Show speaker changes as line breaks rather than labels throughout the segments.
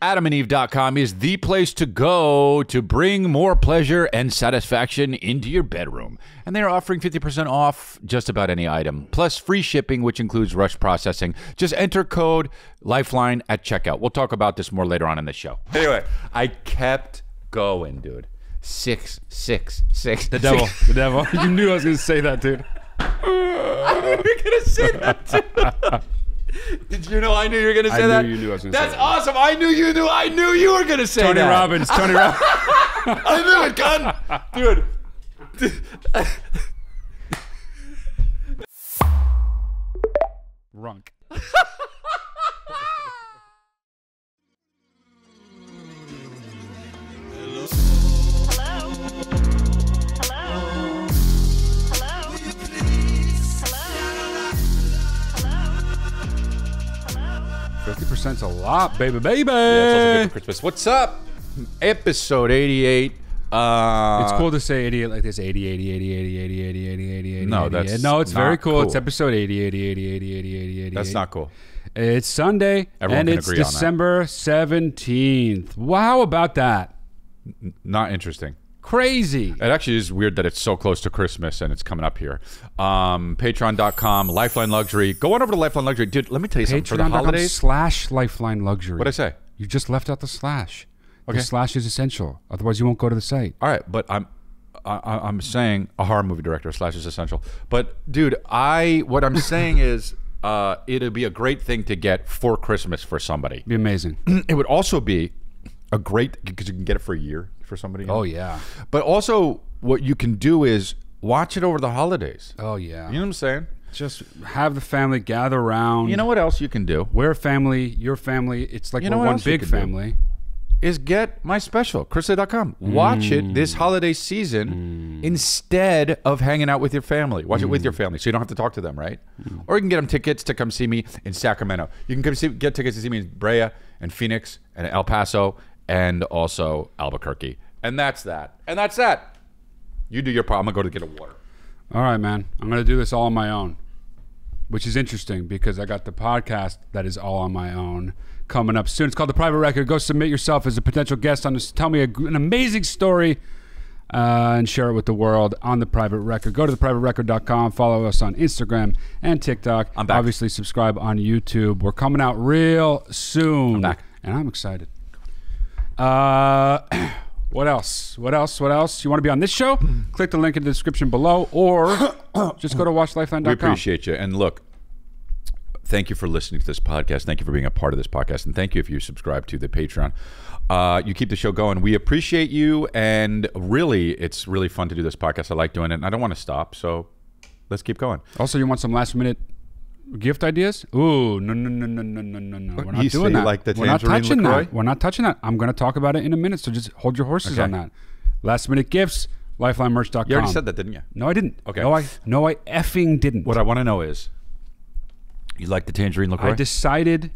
AdamandEve.com is the place to go to bring more pleasure and satisfaction into your bedroom. And they are offering 50% off just about any item, plus free shipping, which includes rush processing. Just enter code Lifeline at checkout. We'll talk about this more later on in the show. Anyway, I kept going, dude. 6, 6, 6.
The devil. The devil. You knew I was going to say that, dude.
I knew you were going to say that, too. Did you know I knew you were going to say that?
I knew you knew I was going to say that.
That's awesome. I knew you knew. I knew you were going to say
Tony
that.
Robbins. Tony Robbins.
I knew it, gun. Dude.
Runk.
Hello? Hello? Hello? Hello?
50%'s a lot, baby, baby.
Yeah, it's also good for Christmas. What's up? Episode 88.
It's cool to say 88 like this. 80, 80, 80, 80, 80, 80, 80, 80, 80.
No,
80.
that's
No, it's very
not
cool.
cool.
It's episode 80, 80, 80, 80, 80, 80, 80.
That's not cool.
It's Sunday,
Everyone
and
can
it's
agree on that.
December 17th. Wow, how about that?
Not interesting.
Crazy.
It actually is weird that it's so close to Christmas and it's coming up here. Patreon.com, Lifeline Luxury. Go on over to Lifeline Luxury. Dude, let me tell you something. For the holidays.
/Lifeline Luxury.
What'd I say?
You just left out the slash.
Okay.
The slash is essential. Otherwise, you won't go to the site.
All right, but I'm saying a horror movie director / is essential. But dude, what I'm saying is it'd be a great thing to get for Christmas for somebody.
Be amazing.
It would also be a great, because you can get it for a year for somebody.
Oh, yeah.
But also what you can do is watch it over the holidays.
Oh, yeah.
You know what I'm saying?
Just have the family gather around.
You know what else you can do?
We're family, your family. It's like
You know
we're
what
one
else you
big
could do?
family.
Is get my special, chrisley.com. Watch it this holiday season instead of hanging out with your family. Watch it with your family so you don't have to talk to them, right? Or you can get them tickets to come see me in Sacramento. You can get tickets to see me in Brea and Phoenix and El Paso and also Albuquerque. And that's that. And that's that. You do your part. I'm going to go to get a water.
All right, man. I'm going to do this all on my own, which is interesting because I got the podcast that is all on my own coming up soon. It's called The Private Record. Go submit yourself as a potential guest on this. Tell me an amazing story and share it with the world on The Private Record. Go to theprivaterecord.com. Follow us on Instagram and TikTok.
I'm back.
Obviously, subscribe on YouTube. We're coming out real soon.
I'm back.
And I'm excited. What else? What else? What else? You want to be on this show? Click the link in the description below or just go to watchlifeline.com.
We appreciate you. And look, thank you for listening to this podcast. Thank you for being a part of this podcast. And thank you if you subscribe to the Patreon. You keep the show going. We appreciate you. And really, it's really fun to do this podcast. I like doing it. And I don't want to stop. So let's keep going.
Also, you want some last minute gift ideas? Ooh, no. We're not
You
doing
say
that.
like the
We're not
tangerine
touching
LaCroix?
that. We're not touching that. I'm going to talk about it in a minute. So just hold your horses
Okay.
on that. Last minute gifts, lifelinemerch.com.
You already said that, didn't you?
No, I didn't.
Okay.
No, I effing didn't.
What I want to know is, you like the tangerine LaCroix?
I decided,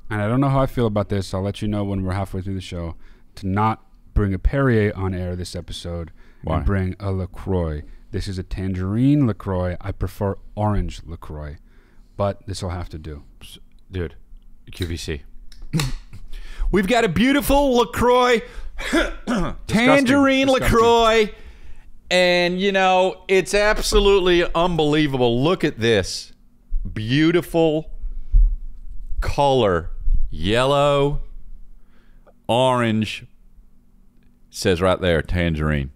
and I don't know how I feel about this. I'll let you know when we're halfway through the show, to not bring a Perrier on air this episode.
Why?
And bring a LaCroix. This is a tangerine LaCroix. I prefer orange LaCroix, but this will have to do.
Dude, QVC. We've got a beautiful LaCroix, tangerine
Disgusting.
LaCroix, and you know, it's absolutely unbelievable. Look at this. Beautiful color. Yellow, orange. Says right there, tangerine.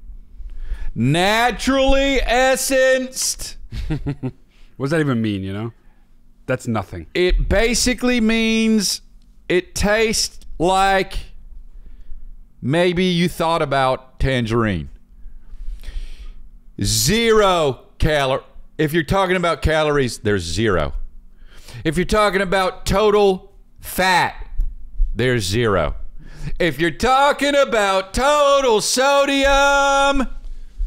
Naturally essenced.
What does that even mean, you know? That's nothing.
It basically means it tastes like maybe you thought about tangerine. 0 calorie. If you're talking about calories, there's 0. If you're talking about total fat, there's 0. If you're talking about total sodium,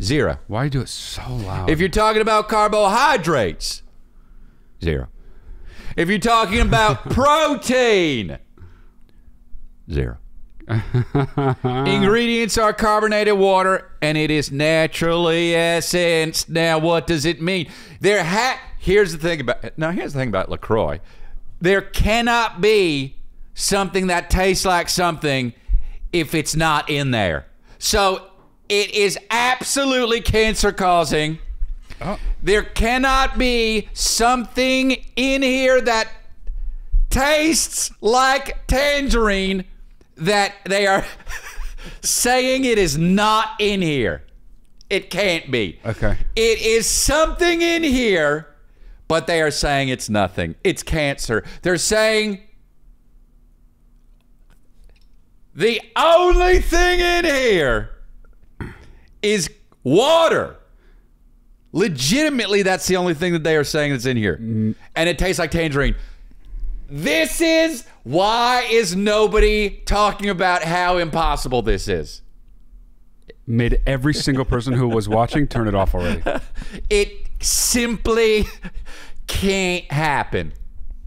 0.
Why do you do it so loud?
If you're talking about carbohydrates, 0. If you're talking about protein, 0. Ingredients are carbonated water, and it is naturally essenced. Now, what does it mean? Here's the thing about LaCroix. There cannot be something that tastes like something if it's not in there. So it is absolutely cancer causing.
Oh.
There cannot be something in here that tastes like tangerine that they are saying it is not in here. It can't be.
Okay.
It is something in here, but they are saying it's nothing. It's cancer. They're saying the only thing in here is water. Legitimately, that's the only thing that they are saying that's in here. And it tastes like tangerine. This is why is nobody talking about how impossible this is?
Made every single person who was watching turn it off already.
It simply can't happen.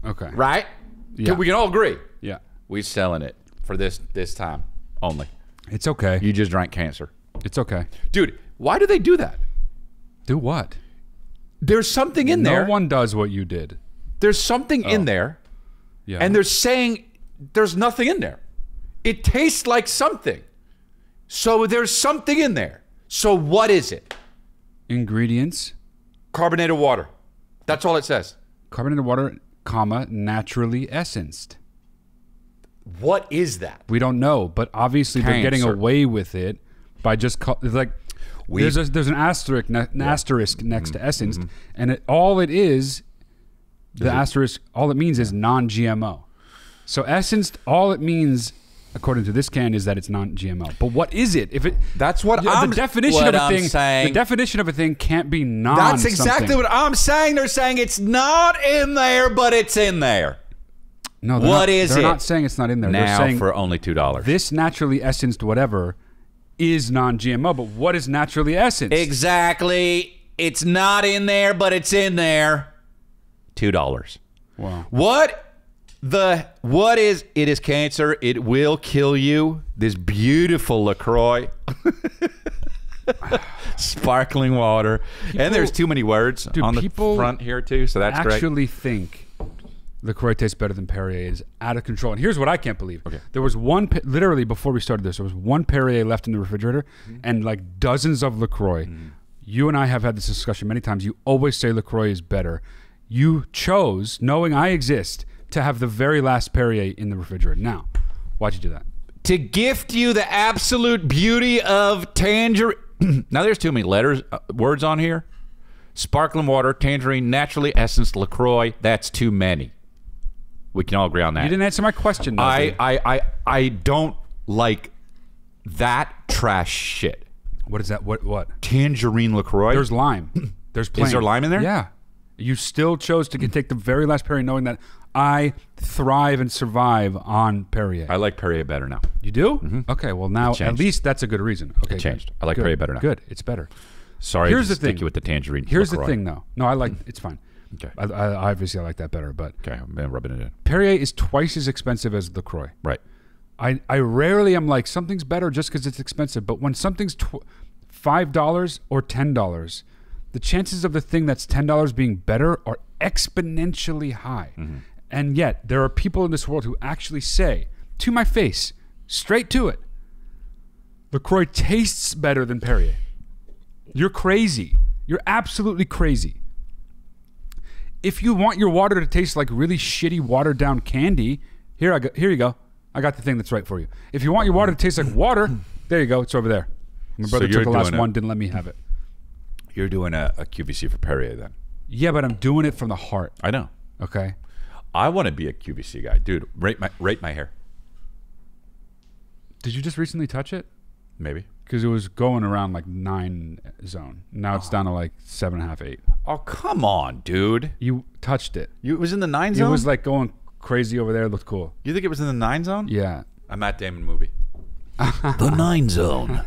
Okay.
Right?
Yeah.
We can all agree.
Yeah.
We're selling it for this time only.
It's okay.
You just drank cancer.
It's okay.
Dude, why do they do that?
Do what?
There's something in there.
No one does what you did.
There's something in there.
Yeah.
And they're saying there's nothing in there. It tastes like something. So there's something in there. So what is it?
Ingredients.
Carbonated water. That's all it says.
Carbonated water, comma, naturally essenced.
What is that?
We don't know, but obviously they're getting
Cancer.
away with it by just there's an asterisk next to essence, and all it is, the asterisk, all it means is non-GMO. So essence, all it means, according to this can, is that it's non-GMO. But what is it? If it
That's what
the definition of a thing,
saying.
the definition of a thing can't be non.
That's exactly
something.
what I'm saying. They're saying it's not in there, but it's in there.
No,
What is
they're
it?
not saying it's not in there. They're
Now
saying
for only $2.
this naturally essenced whatever is non-GMO. But what is naturally essenced?
Exactly. It's not in there, but it's in there. $2.
Wow.
What is it is cancer. It will kill you. This beautiful LaCroix. Sparkling water. And there's too many words on the front here too, so that's great.
Actually think LaCroix tastes better than Perrier is out of control. And here's what I can't believe.
Okay.
There was literally before we started this, there was one Perrier left in the refrigerator and like dozens of LaCroix. You and I have had this discussion many times. You always say LaCroix is better. You chose, knowing I exist, to have the very last Perrier in the refrigerator. Now, why'd you do that?
To gift you the absolute beauty of tangerine. Now there's too many words on here. Sparkling water, tangerine, naturally essenced, LaCroix. That's too many. We can all agree on that.
You didn't answer my question. Though,
I don't like that trash shit.
What is that? What?
Tangerine LaCroix.
There's lime. There's plain.
Is there lime in there?
Yeah. You still chose to take the very last Perrier, knowing that I thrive and survive on Perrier.
I like Perrier better now.
You do? Okay. Well, now
changed.
at least that's a good reason. Okay.
It changed.
Good.
I like
Good.
Perrier better now.
Good. It's better.
Sorry
Here's
to
the thing.
stick you with the tangerine
Here's
LaCroix.
the thing, though. No, I like. It's fine.
Okay.
I obviously I like that better, but
Okay, I'm rubbing it in.
Perrier is twice as expensive as LaCroix.
Right.
I rarely am like something's better just because it's expensive, but when something's $5 or $10, the chances of the thing that's $10 being better are exponentially high. And yet there are people in this world who actually say to my face, straight to it, LaCroix tastes better than Perrier. You're crazy. You're absolutely crazy. If you want your water to taste like really shitty watered down candy, here you go. I got the thing that's right for you. If you want your water to taste like water, there you go. It's over there. My brother took the last one, didn't let me have it.
You're doing a QVC for Perrier then.
Yeah, but I'm doing it from the heart.
I know.
Okay.
I want to be a QVC guy. Dude, rate my hair.
Did you just recently touch it?
Maybe.
Because it was going around like 9 zone. Now it's down to like 7.5, 8.
Oh, come on, dude.
You touched it.
It was in the 9
It
zone?
was like going crazy over there. It looked cool.
You think it was in the 9 zone?
Yeah.
A Matt Damon movie. The 9 zone.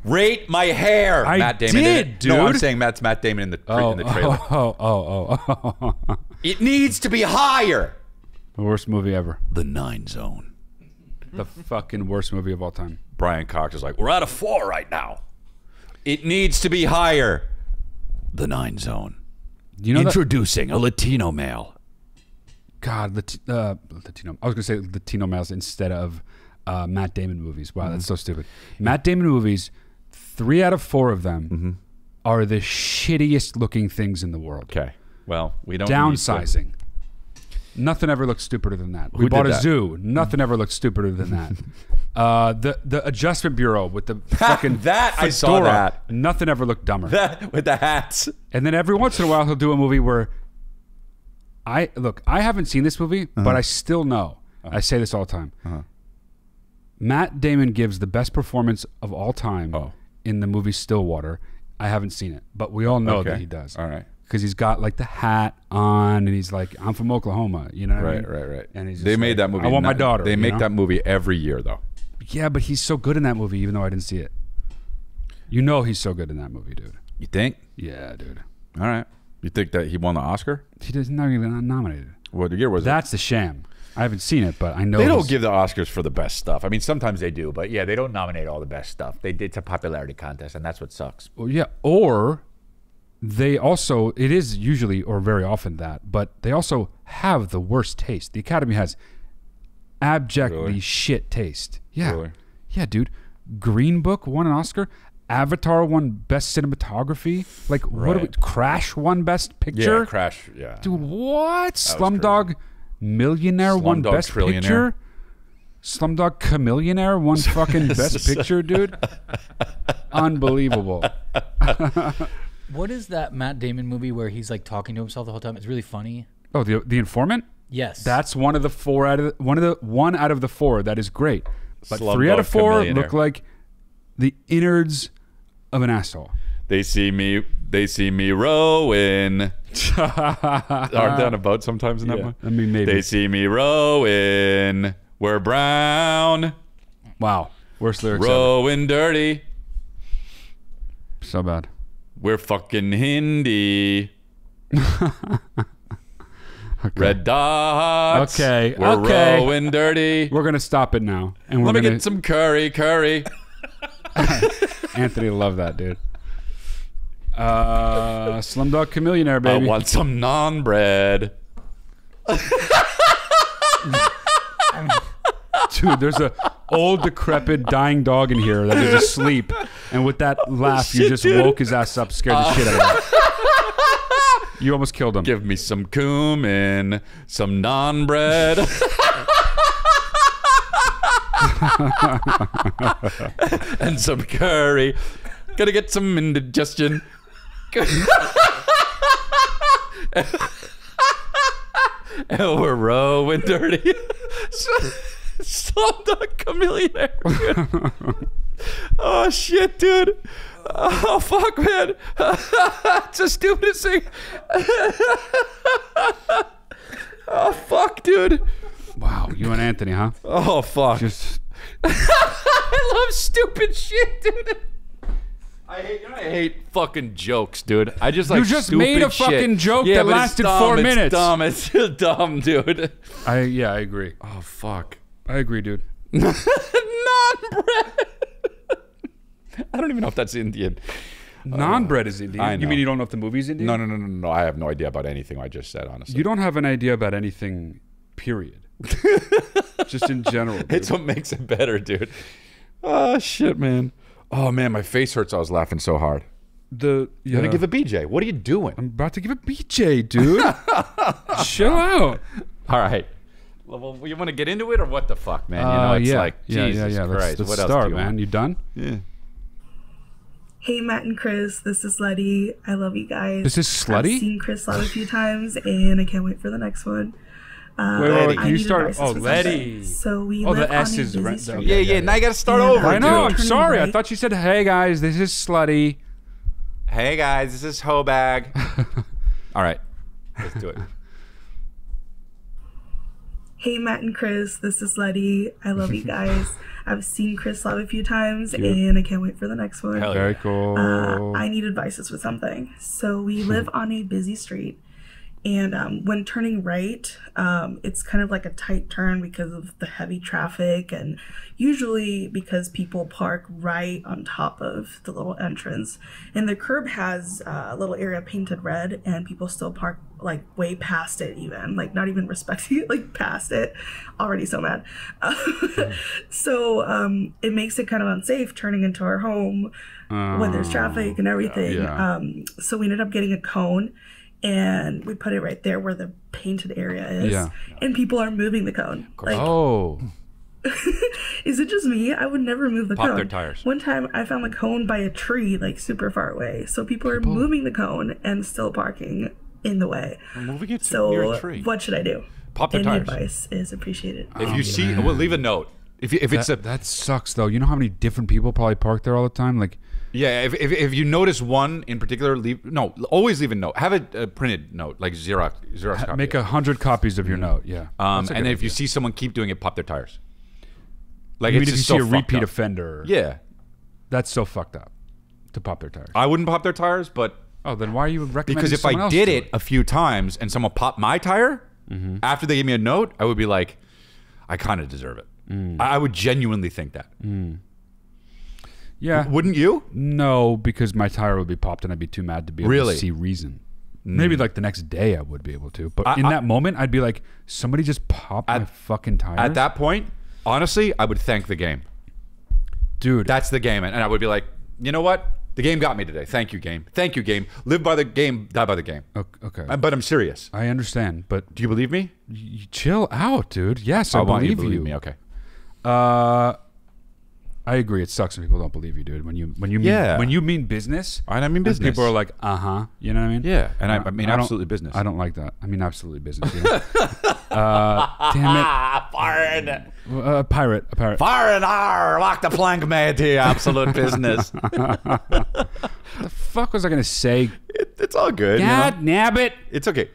Rate my hair.
I
Matt Damon
did,
in it.
dude.
No, I'm saying Matt Damon in the trailer.
Oh.
It needs to be higher.
The worst movie ever.
The 9 zone.
The fucking worst movie of all time.
Brian Cox is like, we're at a 4 right now. It needs to be higher. The 9 zone.
You know
Introducing a Latino male.
God, Latino. I was gonna say Latino males instead of Matt Damon movies. Wow, that's so stupid. Matt Damon movies, 3 out of 4 of them are the shittiest looking things in the world.
Okay. Well, we don't
Downsizing. Nothing ever looks stupider than that.
Who
We bought
did
a
that?
zoo. Nothing ever looks stupider than that. The Adjustment Bureau with the fucking
That, I saw
fedora,
that.
Nothing ever looked dumber.
That with the hats.
And then every once in a while he'll do a movie where I haven't seen this movie, but I still know. I say this all the time. Matt Damon gives the best performance of all time in the movie Stillwater. I haven't seen it, but we all know that he does.
All right.
Because he's got like the hat on, and he's like, "I'm from Oklahoma," you know. What I mean?
Right.
And he's
They
just
made
like,
that movie.
I want my daughter.
They
you
make
know?
that movie every year, though.
Yeah, but he's so good in that movie, even though I didn't see it. You know, he's so good in that movie, dude.
You think?
Yeah, dude.
All right. You think that he won the Oscar?
He doesn't not even nominated.
What year was it?
That's the sham. I haven't seen it, but I know
They don't
he's-
give the Oscars for the best stuff. I mean, sometimes they do, but yeah, they don't nominate all the best stuff. It's a popularity contest, and that's what sucks.
Well, yeah, or they also, it is usually or very often that, but they also have the worst taste. The Academy has abjectly
Really?
shit taste. Yeah.
Really?
Yeah, dude. Green Book won an Oscar. Avatar won Best Cinematography. Like, what?
Right.
Crash won Best Picture?
Yeah, Crash. Yeah.
Dude, what?
was
Slumdog Millionaire won
Slumdog
Best
Trillionaire.
Picture? Slumdog Chamillionaire won fucking Best Picture, dude? Unbelievable.
What is that Matt Damon movie where he's like talking to himself the whole time? It's really funny.
Oh, the Informant?
Yes.
That's one of the 4 out of one out of the 4 that is great. But
Slumdog
3 out of 4
Chamillionaire.
look like the innards of an asshole.
They see me rowing. Aren't they on a boat sometimes in that one?
I mean, maybe.
They see me rowing. We're brown.
Wow. Worst lyrics ever.
Rowing dirty.
So bad.
We're fucking Hindi. Red dots.
Okay,
We're
okay.
rowing dirty.
We're going to stop it now. And we're
Let me
gonna,
get some curry.
Anthony love that, dude. Slumdog Chamillionaire,
I
baby.
want some naan bread.
Dude, there's a old, decrepit, dying dog in here that is asleep. And with that laugh, you just woke his ass up, scared the shit out of him. You almost killed him.
Give me some cumin, some naan bread. And some curry. Gotta get some indigestion. And we're rowing dirty. Slumdog Chamillionaire. Oh shit, dude. Oh fuck, man. It's the stupidest thing. Oh fuck, dude.
Wow, you and Anthony, huh?
Oh fuck.
Just
I love stupid shit, dude. I hate fucking jokes, dude. I just like
You just
stupid
made a
shit.
fucking joke
Yeah,
that
but it's
lasted
dumb,
4
it's
minutes.
Dumb. It's just dumb, dude.
I agree.
Oh fuck.
I agree, dude.
Naan bread. I don't even know if that's Indian.
Naan bread is Indian.
I
You
know.
mean you don't know if the movie's Indian?
No. I have no idea about anything I just said, honestly.
You don't have an idea about anything, period. Just in general. Dude.
It's what makes it better, dude. Oh shit, man. Oh man, my face hurts. I was laughing so hard.
You
Gonna give a BJ. What are you doing?
I'm about to give a BJ, dude. Chill out.
All right. Well, you want to get into it or what the fuck, man? You know, it's like Jesus Christ.
Let's
what
start,
else do you
man.
want?
You done?
Yeah.
Hey, Matt and Chris, this is Slutty. I love you guys.
This is Slutty?
I've seen Chris live a few times, and I can't wait for the next one.
Wait,
I
can you
need
start?
advice
Oh,
for
Letty.
something. So we
Oh,
live
the S
on a
is
busy
right-
street.
okay.
Yeah. Now you got to start
Yeah.
over.
I know. I'm
Turning
sorry. I
right.
thought you said, "Hey guys, this is Slutty."
Hey guys, this is Hobag. All right, let's do it.
Hey, Matt and Chris, this is Letty. I love you guys. I've seen Chris live a few times, and I can't wait for the next one.
Hell
Very cool.
I need advices with something. So we live on a busy street. And when turning right, it's kind of like a tight turn because of the heavy traffic, and usually because people park right on top of the little entrance. And the curb has a little area painted red, and people still park like way past it, even like not even respecting it, like past it. Already so mad. So it makes it kind of unsafe turning into our home when there's traffic and everything.
Yeah.
So we ended up getting a cone. And we put it right there where the painted area is.
Yeah.
And people are moving the cone. Like,
Oh.
is it just me? I would never move the
Pop
cone.
their tires.
One time I found the cone by a tree, like super far away. So people are moving the cone and still parking in the way.
Moving it near a
So
tree.
what should I do?
Pop their
Any
tires.
advice is appreciated.
If you see, well, leave a note. If it's
That sucks, though. You know how many different people probably park there all the time? Like,
yeah, if you notice one in particular, always leave a note. Have a printed note, like Xerox copy.
make 100 copies of your note. Yeah. That's a
And
good
if you
idea.
see someone keep doing it, pop their tires. Like,
I mean,
it's
if you
just
see
so
a
fucked
repeat
up.
offender,
Yeah,
that's so fucked up to pop their tires.
I wouldn't pop their tires, but
Oh, then why are you recommending
because if
someone
I
else
did
do
it a few times and someone popped my tire after they gave me a note, I would be like, I kind of deserve it. I would genuinely think that.
Yeah.
Wouldn't you?
No, because my tire would be popped and I'd be too mad to be able
Really?
to see reason. Maybe like the next day I would be able to. But in
I-
that moment, I'd be like, somebody just popped my fucking tires.
At that point, honestly, I would thank the game.
Dude.
That's the game. And I would be like, you know what? The game got me today. Thank you, game. Thank you, game. Live by the game, die by the game.
Okay.
But I'm serious.
I understand, but
Do you believe me?
you chill out, dude. Yes, I
want you to
believe
believe me. Okay.
I agree. It sucks when people don't believe you, dude. When you
Yeah.
mean business,
I mean
and
business.
people are like, you know what I mean?
Yeah, and I mean
don't-
absolutely business.
I don't like that. I mean absolutely business. You know? Damn
Foreign.
it, a pirate.
Foreign, lock the plank, matey. Absolute business.
The fuck was I gonna say?
It's all good. you know?
God nabbit.
It's okay.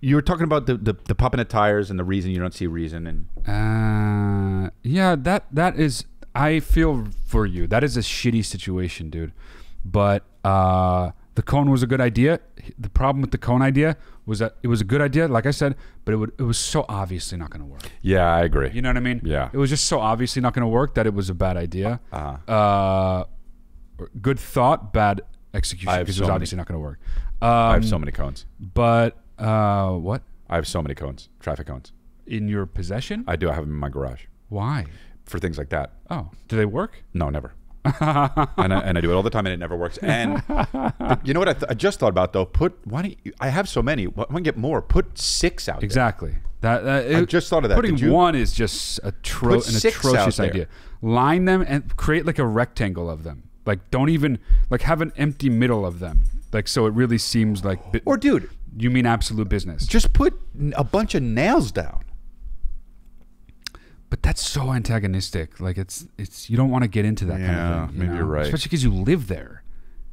You were talking about the popping of tires and the reason you don't see reason. And
Yeah, that is. I feel for you. That is a shitty situation, dude. But the cone was a good idea. The problem with the cone idea was that it was a good idea, like I said, but it was so obviously not going to work.
yeah, I agree.
You know what I mean?
Yeah.
It was just so obviously not going to work that it was a bad idea. Good thought, bad execution,
I have
because
so
it was
many-
obviously not going to work.
I have so many cones.
But what?
I have so many cones. Traffic cones.
In your possession?
I do. I have them in my garage
Why?
for things like that.
Oh, do they work?
No, never. and I do it all the time, and it never works. And you know what I just thought about though? Why don't you, I have so many? Why don't you get more? Put 6 out.
Exactly.
I just thought of that.
Putting
Did you?
one is just an
6 out
atrocious
there.
idea. Line them and create like a rectangle of them. Like don't even like have an empty middle of them. Like so it really seems like.
Or dude,
you mean absolute business?
just put a bunch of nails down.
But that's so antagonistic. Like it's you don't want to get into that kind
Yeah,
of thing.
maybe you're right.
Especially because you live there.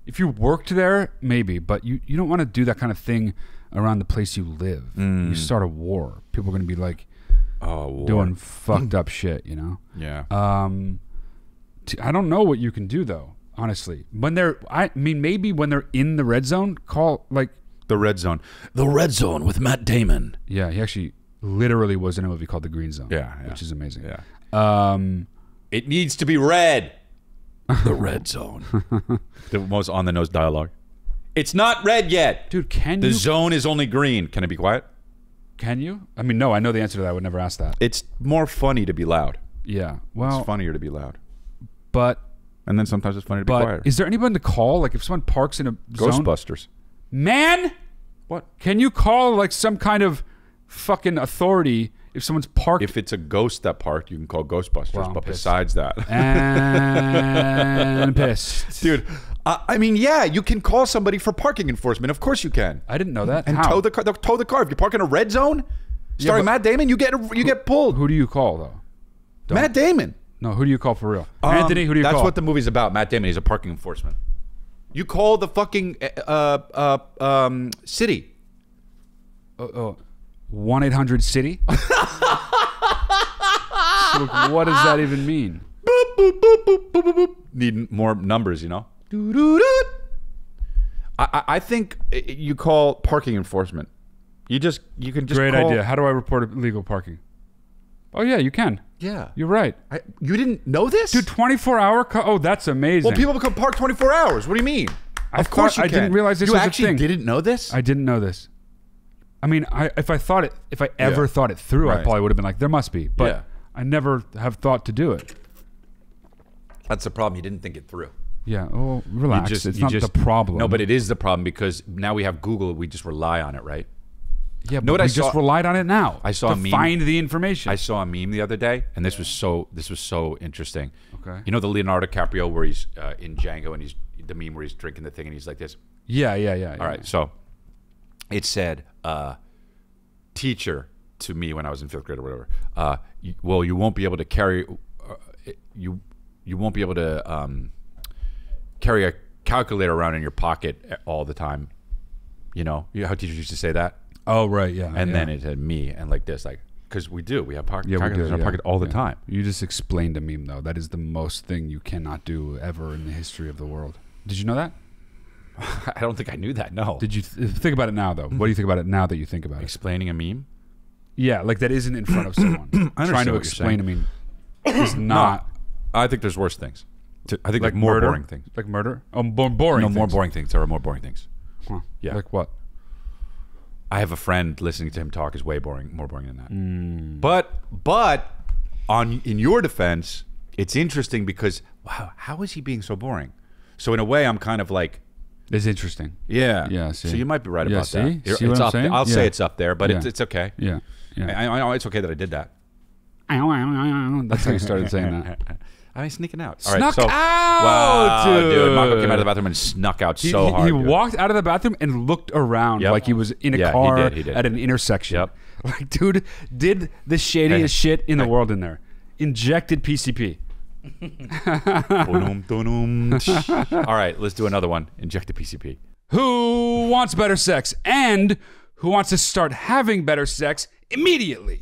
If you worked there, maybe, but you don't want to do that kind of thing around the place you live. You start a war. People are going to be like
Oh,
doing fucked up shit, you know?
Yeah.
I don't know what you can do though, honestly. I mean, maybe when they're in the red zone, call like
The Red Zone. The Red Zone with Matt Damon.
yeah, he actually literally was in a movie called The Green Zone.
Yeah, yeah.
Which is amazing.
Yeah. It needs to be red. The Red Zone. The most on the nose dialogue. It's not red yet.
Dude, can
The
you?
zone is only green. Can it be quiet?
Can you? I mean, no, I know the answer to that. I would never ask that.
It's more funny to be loud.
Yeah. Well,
It's funnier to be loud.
but
And then sometimes it's funny to be quiet.
is there anyone to call? Like if someone parks in a zone,
Ghostbusters.
man,
What?
can you call like some kind of fucking authority if someone's parked
If it's a ghost that parked, you can call Ghostbusters.
Well, I'm
but
pissed.
besides that,
and pissed?
dude, I mean, yeah, you can call somebody for parking enforcement. Of course you can.
I didn't know that.
And
How?
tow the car. They'll tow the car. If you park in a red zone, starring
but-
Matt Damon, you get pulled.
Who do you call though?
Matt Damon.
No, who do you call for real? Anthony, who do you
That's
call?
what the movie's about. Matt Damon. He's a parking enforcement. You call the fucking city.
1-800-CITY? So what does that even mean?
Boop, boop, boop, boop, boop, boop, boop. Need more numbers, you know. Doo-doo-doo. I think you call parking enforcement. You can just
Great
call.
idea. How do I report illegal parking? Oh yeah, you can.
Yeah.
You're right.
You didn't know this?
Dude, 24-hour oh, that's amazing.
Well, people can park 24 hours. What do you mean? Of course you
I
can.
didn't realize this
you
was a
actually
thing.
didn't know this?
I didn't know this. I mean, if I ever thought it through, I
Right.
probably would have been like, there must be. But
Yeah.
I never have thought to do it.
That's the problem. You didn't think it through.
Yeah. Oh, relax. It's not the problem.
No, but it is the problem because now we have Google. We just rely on it, right?
yeah,
know
but
what I
we just
saw?
relied on it now.
I saw
to
a meme.
find the information.
I saw a meme the other day, and this was so interesting.
Okay.
You know the Leonardo DiCaprio where he's in Django, and he's the meme where he's drinking the thing, and he's like this.
yeah.
All right, so it said, teacher to me when I was in 5th grade or whatever. You won't be able to carry you won't be able to carry a calculator around in your pocket all the time. You know how teachers used to say that.
Oh right, yeah.
And
yeah.
then it had me and like this, like because we have
Yeah, we
calculators
do,
in our pocket all the
yeah.
time.
You just explained a meme though. That is the most thing you cannot do ever in the history of the world. Did you know that?
I don't think I knew that. No.
Did you think about it now though? What do you think about it now that you think about it?
Explaining a meme?
Yeah, like that isn't in front of someone.
I understand
Trying to
what you're
explain a
saying.
meme is not
I think there's worse things. I think
like
more
murder?
boring things.
Like murder? Oh, boring.
No,
things.
more boring things. There are more boring things.
Huh.
Yeah.
Like what?
I have a friend listening to him talk is way more boring than that. But in your defense, it's interesting because wow, how is he being so boring? So in a way, I'm kind of like,
It's interesting.
yeah,
Yeah, see.
So you might be right
Yeah,
about
see?
that.
See what
It's
I'm
up there.
saying?
I'll say
Yeah.
it's up there, but
Yeah.
it's okay.
Yeah. Yeah.
I know it's okay that I did that.
That's how you started saying that.
I mean, sneaking out.
Snuck
All right, so,
out,
wow,
dude.
Marco came out of the bathroom and snuck out so hard.
He
dude.
walked out of the bathroom and looked around
Yep.
like he was in a
Yeah, he
car
did.
at an intersection.
Yep.
Like, dude, did the shadiest shit in the world in there. Injected PCP.
Dun-dum, dun-dum. All right, let's do another one. Inject the PCP.
Who wants better sex and who wants to start having better sex immediately?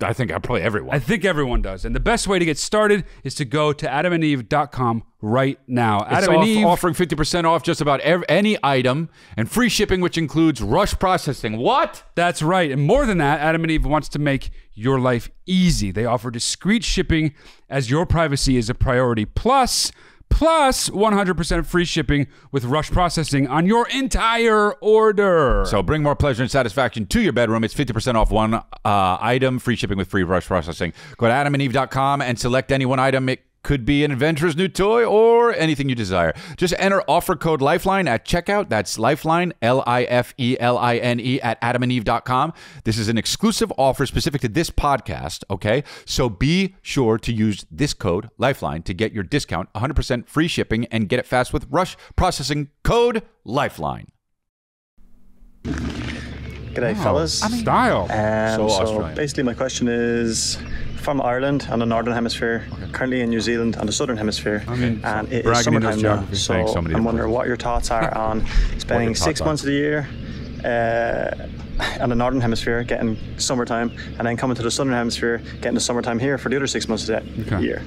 I think probably everyone.
I think everyone does. And the best way to get started is to go to adamandeve.com right now.
It's
Adam and Eve.
offering 50% off just about any item and free shipping, which includes rush processing. What?
That's right. And more than that, Adam and Eve wants to make your life easy. They offer discreet shipping as your privacy is a priority. Plus 100% free shipping with rush processing on your entire order.
So bring more pleasure and satisfaction to your bedroom. It's 50% off one item, free shipping with free rush processing. Go to adamandeve.com and select any one item. It could be an adventurous new toy or anything you desire. Just enter offer code Lifeline at checkout. That's Lifeline, Lifeline, at adamandeve.com. This is an exclusive offer specific to this podcast, okay? So be sure to use this code, Lifeline, to get your discount, 100% free shipping, and get it fast with rush processing code Lifeline.
G'day, fellas.
Style.
So
So
Australian.
basically, my question is from Ireland on the northern hemisphere, currently in New Zealand on the southern hemisphere,
mean,
and it is
bragging in those
summertime now.
geographies.
So
Thanks, so many
I'm
different
wondering
places.
what your thoughts are on spending
thoughts
6
are.
months of the year on the northern hemisphere, getting summertime, and then coming to the southern hemisphere, getting the summertime here for the other 6 months of the
Okay.
year.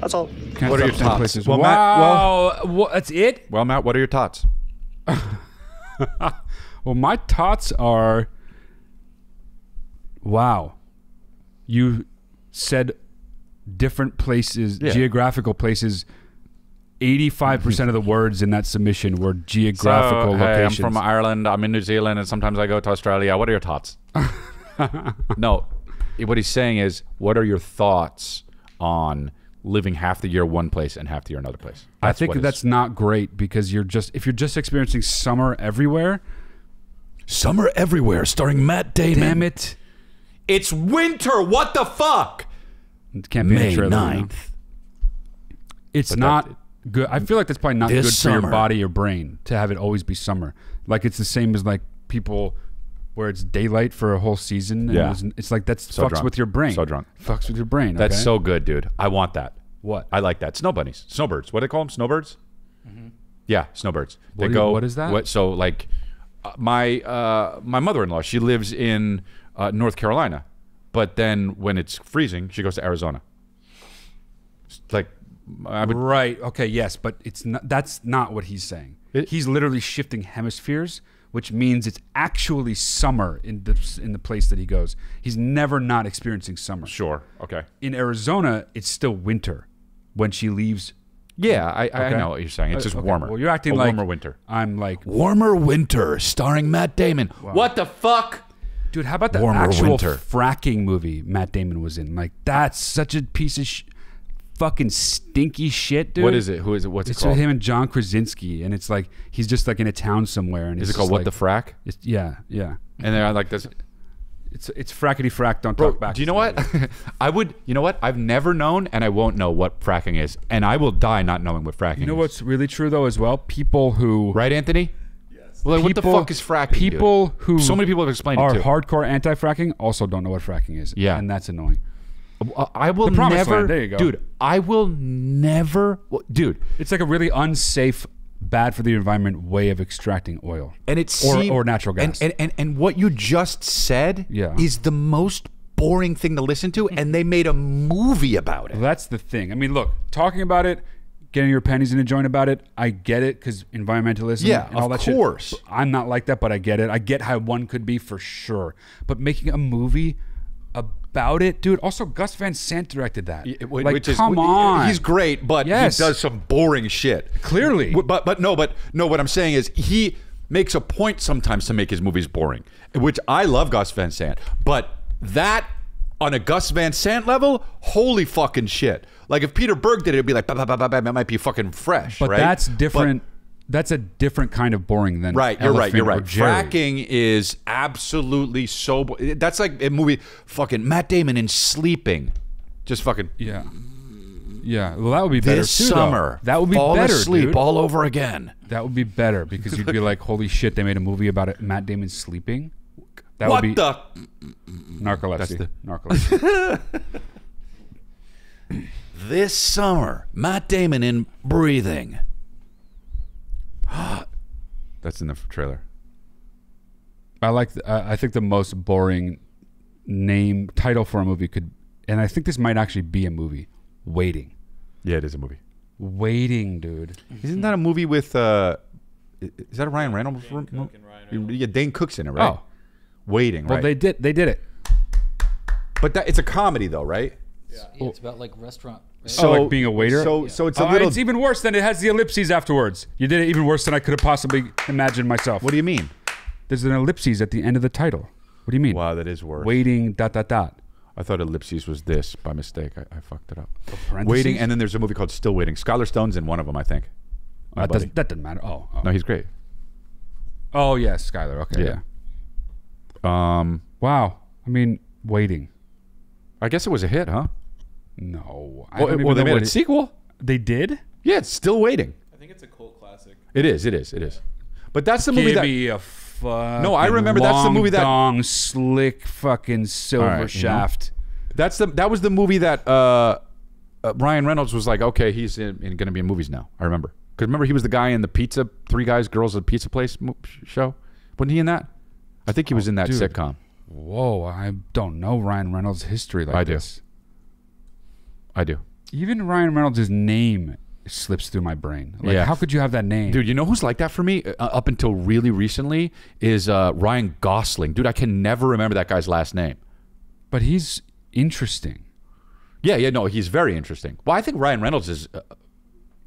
That's all.
Can't
What are
stop
your
saying
thoughts?
places.
Well,
Wow.
Matt,
That's it?
Well, Matt, what are your thoughts?
Well, my thoughts are, wow, you said different places,
Yeah.
geographical places. 85% of the words in that submission were geographical
Hey, I'm
locations.
from Ireland. I'm in New Zealand, and sometimes I go to Australia. What are your thoughts? No, what he's saying is, what are your thoughts on living half the year one place and half the year another place?
I think that's not great because if you're just experiencing summer everywhere,
Summer Everywhere, starring Matt Damon.
damn it,
It's winter. What the fuck?
it can't be any
May
trailer,
9th.
It's
But
not
that-
good. I feel like that's probably not
This
good for your
summer.
body or brain to have it always be summer. Like it's the same as like people where it's daylight for a whole season. And
Yeah.
it's like that's
So
fucks
drunk.
with your brain.
So drunk.
Fucks with your brain.
That's
okay?
so good, dude. I want that.
What?
I like that. Snow bunnies. Snowbirds. What do they call them? Snowbirds? Yeah, snowbirds.
What is that?
So like my mother-in-law, she lives in North Carolina, but then when it's freezing, she goes to Arizona. Like I would
Right. Okay. Yes, but it's not. That's not what he's saying. He's literally shifting hemispheres, which means it's actually summer in the place that he goes. He's never not experiencing summer.
Sure. Okay.
In Arizona, it's still winter when she leaves.
Yeah, I know what you're saying. It's just
Okay,
warmer.
well, you're acting
a
like
warmer winter.
I'm like,
Warmer Winter, starring Matt Damon.
Wow.
What the fuck?
dude, how about the
Warmer
actual
winter.
fracking movie Matt Damon was in? Like, that's such a piece of fucking stinky shit, dude.
What is it? Who is it? What's
It's
it called?
with him and John Krasinski, and it's like he's just like in a town somewhere. And
Is
it's
it called
just
What
like,
the Frack?
It's, yeah.
And they're like this.
It's frackety frack. Don't
Bro,
talk back.
do you know what? You know what? I've never known, and I won't know what fracking is, and I will die not knowing what fracking is.
You know what's really true though as well? People who
right, Anthony? Yes. Well, like, what the fuck is fracking?
People
dude?
who
so many people have explained
are
it too.
hardcore anti-fracking also don't know what fracking is.
Yeah,
and that's annoying.
I will
The Promised
never.
Land, there you go.
Dude, I will never. Dude,
It's like a really unsafe, bad for the environment way of extracting oil.
and it's
or natural gas.
And what you just said is the most boring thing to listen to, and they made a movie about it.
Well, that's the thing. I mean, look, talking about it, getting your pennies in a joint about it, I get it because environmentalism
Yeah,
and all
of
that
course.
shit. I'm not like that, but I get it. I get how one could be for sure. But making a movie about it, dude. Also, Gus Van Sant directed that. Like, come on.
He's great, but
Yes.
he does some boring shit.
Clearly.
But no. What I'm saying is he makes a point sometimes to make his movies boring, which I love Gus Van Sant. But that on a Gus Van Sant level, holy fucking shit. Like if Peter Berg did it, it'd be like, bah, bah, bah, bah, bah, that might be fucking fresh.
But
right?
that's different. That's a different kind of boring than
Right, you're right.
Elephant or Jerry.
Fracking is absolutely so. That's like a movie. Fucking Matt Damon in Sleeping, just fucking.
Yeah. Well, that would be better
This
too,
summer,
though. That would be
fall
better,
asleep
dude.
all over again.
That would be better because you'd be like, "Holy shit! They made a movie about it. Matt Damon sleeping." That
What
would be
the?
narcolepsy. Narcolepsy.
This summer, Matt Damon in Breathing. That's in the trailer.
I like. I think the most boring title for a movie could, and I think this might actually be a movie. Waiting.
Yeah, it is a movie.
Waiting, dude.
Isn't that a movie with? Is that a Ryan Reynolds? Yeah, Dane Cook's in it, right?
Oh.
Waiting.
Well,
right?
they did it.
But it's a comedy, though, right?
Yeah, it's about like restaurant. Right?
So
like being a waiter?
So it's a little.
It's even worse than it has the ellipses afterwards. You did it even worse than I could have possibly imagined myself.
What do you mean?
There's an ellipses at the end of the title. What do you mean?
Wow, that is worse.
Waiting. ...
I thought ellipses was this by mistake. I fucked it up.
parentheses?
Waiting, and then there's a movie called Still Waiting. Skylar Stone's in one of them, I think. My buddy.
That doesn't matter. Oh.
No, he's great.
Oh yeah, Skylar. Okay.
Yeah.
Wow. I mean, Waiting.
I guess it was a hit, huh?
No.
Well, they made a sequel.
They did?
Yeah, it's Still Waiting.
I think it's a cult classic.
It is. But that's the movie
Give
that.
me a fucking
No, I remember that's the movie that-
long, slick, fucking silver
All right, you know.
shaft.
That was the movie that Ryan Reynolds was like, okay, he's going to be in movies now. I remember. Because remember he was the guy in the pizza, Three Guys, Girls at a Pizza Place show? Wasn't he in that? I think he was in that
dude.
sitcom.
Whoa, I don't know Ryan Reynolds' history like this.
I do.
Even Ryan Reynolds' name slips through my brain. Like,
Yeah.
how could you have that name?
Dude, you know who's like that for me up until really recently is Ryan Gosling. Dude, I can never remember that guy's last name.
But he's interesting.
Yeah, no, he's very interesting. Well, I think Ryan Reynolds is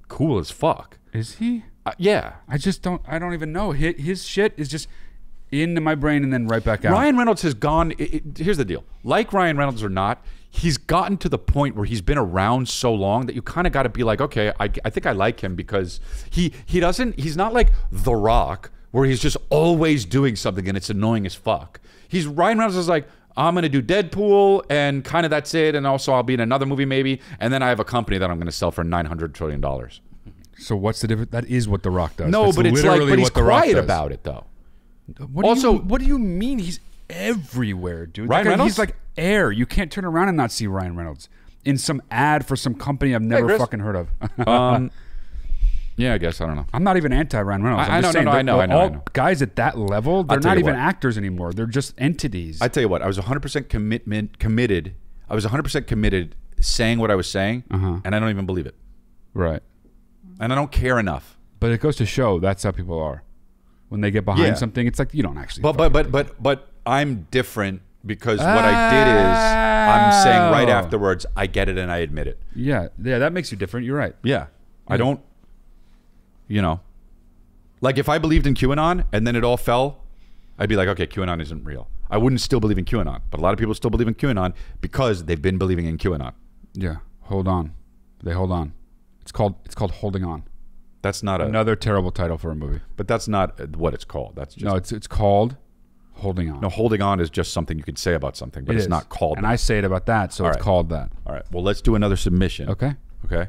cool as fuck.
Is he?
Yeah.
I don't even know. His shit is just into my brain and then right back out.
Ryan Reynolds has gone. Here's the deal. Like Ryan Reynolds or not, he's gotten to the point where he's been around so long that you kind of got to be like, okay, I think I like him because he's not like The Rock where he's just always doing something and it's annoying as fuck. Ryan Reynolds is like, I'm going to do Deadpool and kind of that's it. And also I'll be in another movie maybe. And then I have a company that I'm going to sell for $900 trillion.
So what's the difference? That is what The Rock does.
No,
That's
but it's
literally
like, but he's
what The Rock
quiet
does.
about it though.
What do you mean he's everywhere, dude?
Ryan Reynolds?
He's like air. You can't turn around and not see Ryan Reynolds in some ad for some company I've never
Chris.
fucking heard of.
Yeah, I guess. I don't know.
I'm not even anti Ryan Reynolds.
I know, I know.
All guys at that level, they're
tell
not
you
even
what.
actors anymore. They're just entities.
I tell you what, I was 100% committed. I was 100% committed saying what I was saying, and I don't even believe it.
Right.
And I don't care enough.
But it goes to show that's how people are. when they get behind
Yeah.
something. It's like you don't actually.
But I'm different because what I did is I'm saying right afterwards I get it and I admit it.
Yeah, that makes you different. You're right.
Yeah. I don't, like if I believed in QAnon and then it all fell, I'd be like, okay, QAnon isn't real. I wouldn't still believe in QAnon, but a lot of people still believe in QAnon because they've been believing in QAnon.
Yeah, hold on. They hold on. It's called Holding On.
That's not
Another terrible title for a movie.
but that's not what it's called. That's just
No, it's called Holding On.
no. Holding on is just something you can say about something, but
It
it's
is.
not called.
And
that.
I say it about that, so
All
it's
right.
called that.
All right. Well, let's do another submission.
Okay.
Okay.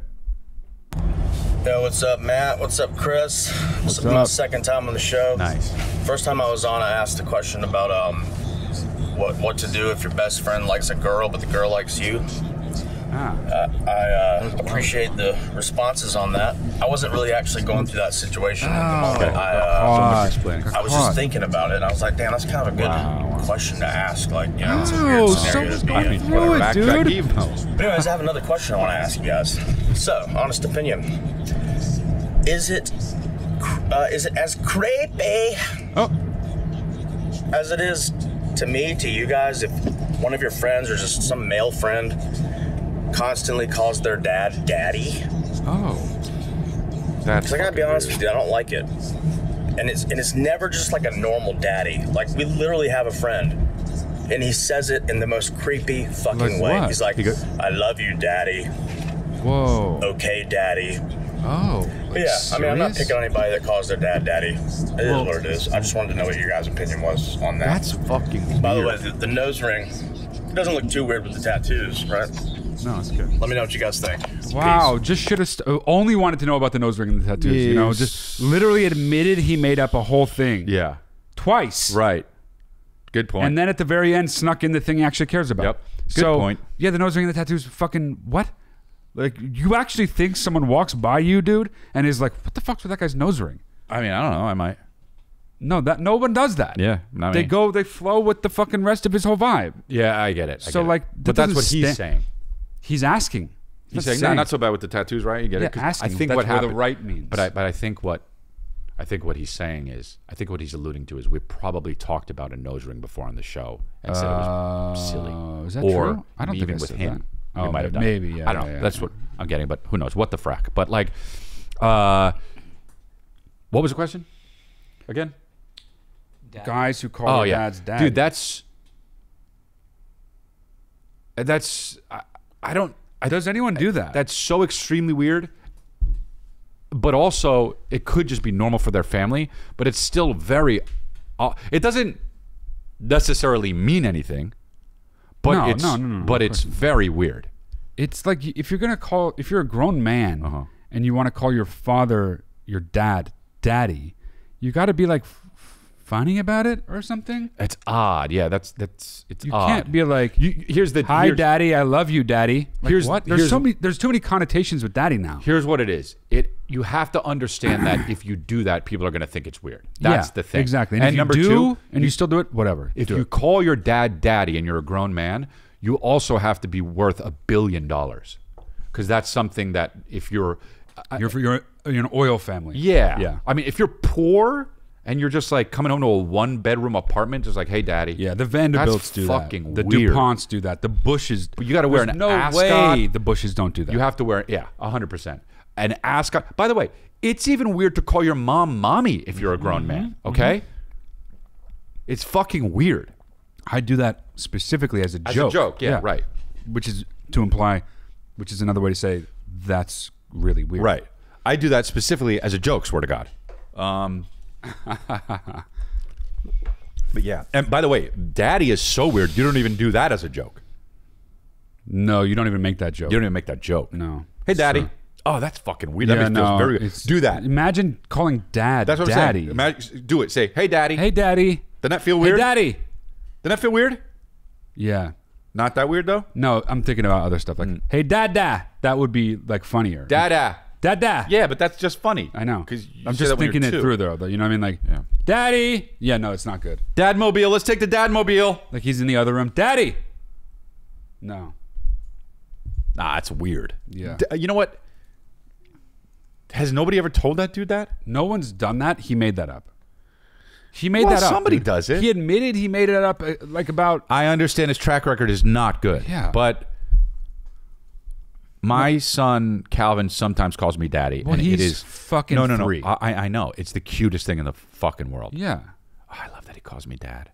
Yo, what's up, Matt? What's up, Chris? This is my
up?
second time on the show.
Nice.
First time I was on, I asked a question about what to do if your best friend likes a girl, but the girl likes you. I appreciate the responses on that. I wasn't really actually going through that situation at the moment. I was just thinking about it, and I was like, damn, that's kind of a good question to ask. Like, it's a weird scenario to be in.
throw it, dude.
But anyways, I have another question I want to ask you guys. So, honest opinion, is it as creepy as it is to me, to you guys, if one of your friends or just some male friend constantly calls their dad daddy?
Oh.
That's.
Because I gotta be honest with you, I don't like it. And it's never just like a normal daddy. Like, we literally have a friend, and he says it in the most creepy fucking
Like
way.
what?
He's like, I love you, daddy.
Whoa.
Okay, daddy.
Oh.
But yeah, I mean, I'm not
serious?
picking on anybody that calls their dad daddy. It is what it is. I just wanted to know what your guys' opinion was on that.
That's fucking weird.
By the way, the nose ring doesn't look too weird with the tattoos, right?
No, it's good.
Let me know what you guys think.
Wow, just should have only wanted to know about the nose ring and the tattoos. You know,
Yes.
just literally admitted he made up a whole thing.
Yeah.
Twice.
Right. Good point.
And then at the very end, snuck in the thing he actually cares about.
Yep. Good
So,
point.
Yeah, the nose ring and the tattoos. Fucking what? Like, you actually think someone walks by you, dude, and is like, "What the fuck's with that guy's nose ring?"
I mean, I don't know. I might.
No one does that.
Yeah, not
they
me.
they flow with the fucking rest of his whole vibe.
Yeah, I get it. I
So,
get it.
like,
but
that
that's what
doesn't
he's
sta-
saying.
He's asking.
He's saying, no, not so bad with the tattoos, right? You get
Yeah,
it? 'Cause
asking.
I think
That's
what
where the
happened,
right means.
But I think what he's saying is, I think what he's alluding to is we probably talked about a nose ring before on the show and said it was silly.
Is that
or
true? I don't
even
think I
with
said
him.
that.
We
Oh,
might have done
maybe,
it.
yeah,
I don't know.
yeah,
That's
yeah.
what I'm getting, but who knows? What the frack? But like, what was the question again?
Guys who call their
yeah,
dads dad.
dude, I don't.
Does anyone do that?
That's so extremely weird. But also, it could just be normal for their family. But it's still very. It doesn't necessarily mean anything. But
No,
it's
no,
but
of
it's very weird.
It's like if you're a grown man
Uh-huh.
and you want to call your father your dad daddy, you got to be like funny about it or something.
It's odd. Yeah, it's
You
odd.
can't be like,
Here's the
"Hi,
here's-
daddy, I love you, daddy." Like,
Here's-
what?
here's-
There's too many connotations with daddy now.
Here's what it is. You have to understand that if you do that, people are going to think it's weird. That's
Yeah,
the thing.
exactly. And,
And
if you
number
do,
two,
and you still do it, whatever.
if
do
you
it.
call your dad daddy and you're a grown man, you also have to be worth $1 billion, because that's something that if you're
you're an oil family.
yeah. I mean, if you're poor and you're just like coming home to a 1-bedroom apartment, just like, hey, daddy.
Yeah, the Vanderbilts do
fucking
that. The
weird.
DuPonts do that. The Bushes.
But you got to wear
There's
an
no
ascot.
way the Bushes don't do that.
You have to wear 100%. An ascot. By the way, it's even weird to call your mom mommy if you're a grown man. Okay, it's fucking weird.
I do that specifically as a
As
joke.
a joke, yeah, right.
Which is to imply, which is another way to say that's really weird.
Right. I do that specifically as a joke, swear to God. But yeah. And by the way, daddy is so weird. You don't even do that as a joke.
No, you don't even make that joke.
You don't even make that joke.
No.
Hey, daddy.
Sure.
Oh, that's fucking weird.
Yeah,
That makes me feel very good.
it's-
Do that.
Imagine calling dad
That's what
daddy.
I'm saying. Imagine, do it. Say, hey, daddy.
Hey, daddy.
Doesn't that feel weird?
Hey, daddy.
Doesn't that feel weird?
Yeah.
Not that weird, though?
No, I'm thinking about other stuff like, hey, dada. That would be like funnier.
Dada.
Dada.
Yeah, but that's just funny.
I know.
Because
I'm just thinking it through, though. You know what I mean? Like,
Yeah.
daddy. Yeah, no, it's not good.
Dadmobile. Let's take the Dadmobile.
Like he's in the other room. Daddy. No.
Nah, that's weird.
Yeah.
You know what? Has nobody ever told that dude that?
No one's done that. He made that up. He made
Well,
that up.
somebody
dude.
does it.
He admitted he made it up like about.
I understand his track record is not good.
Yeah.
But my son Calvin sometimes calls me daddy.
Well,
and
he's
it is
fucking
no.
3.
I know. It's the cutest thing in the fucking world.
Yeah.
Oh, I love that he calls me dad.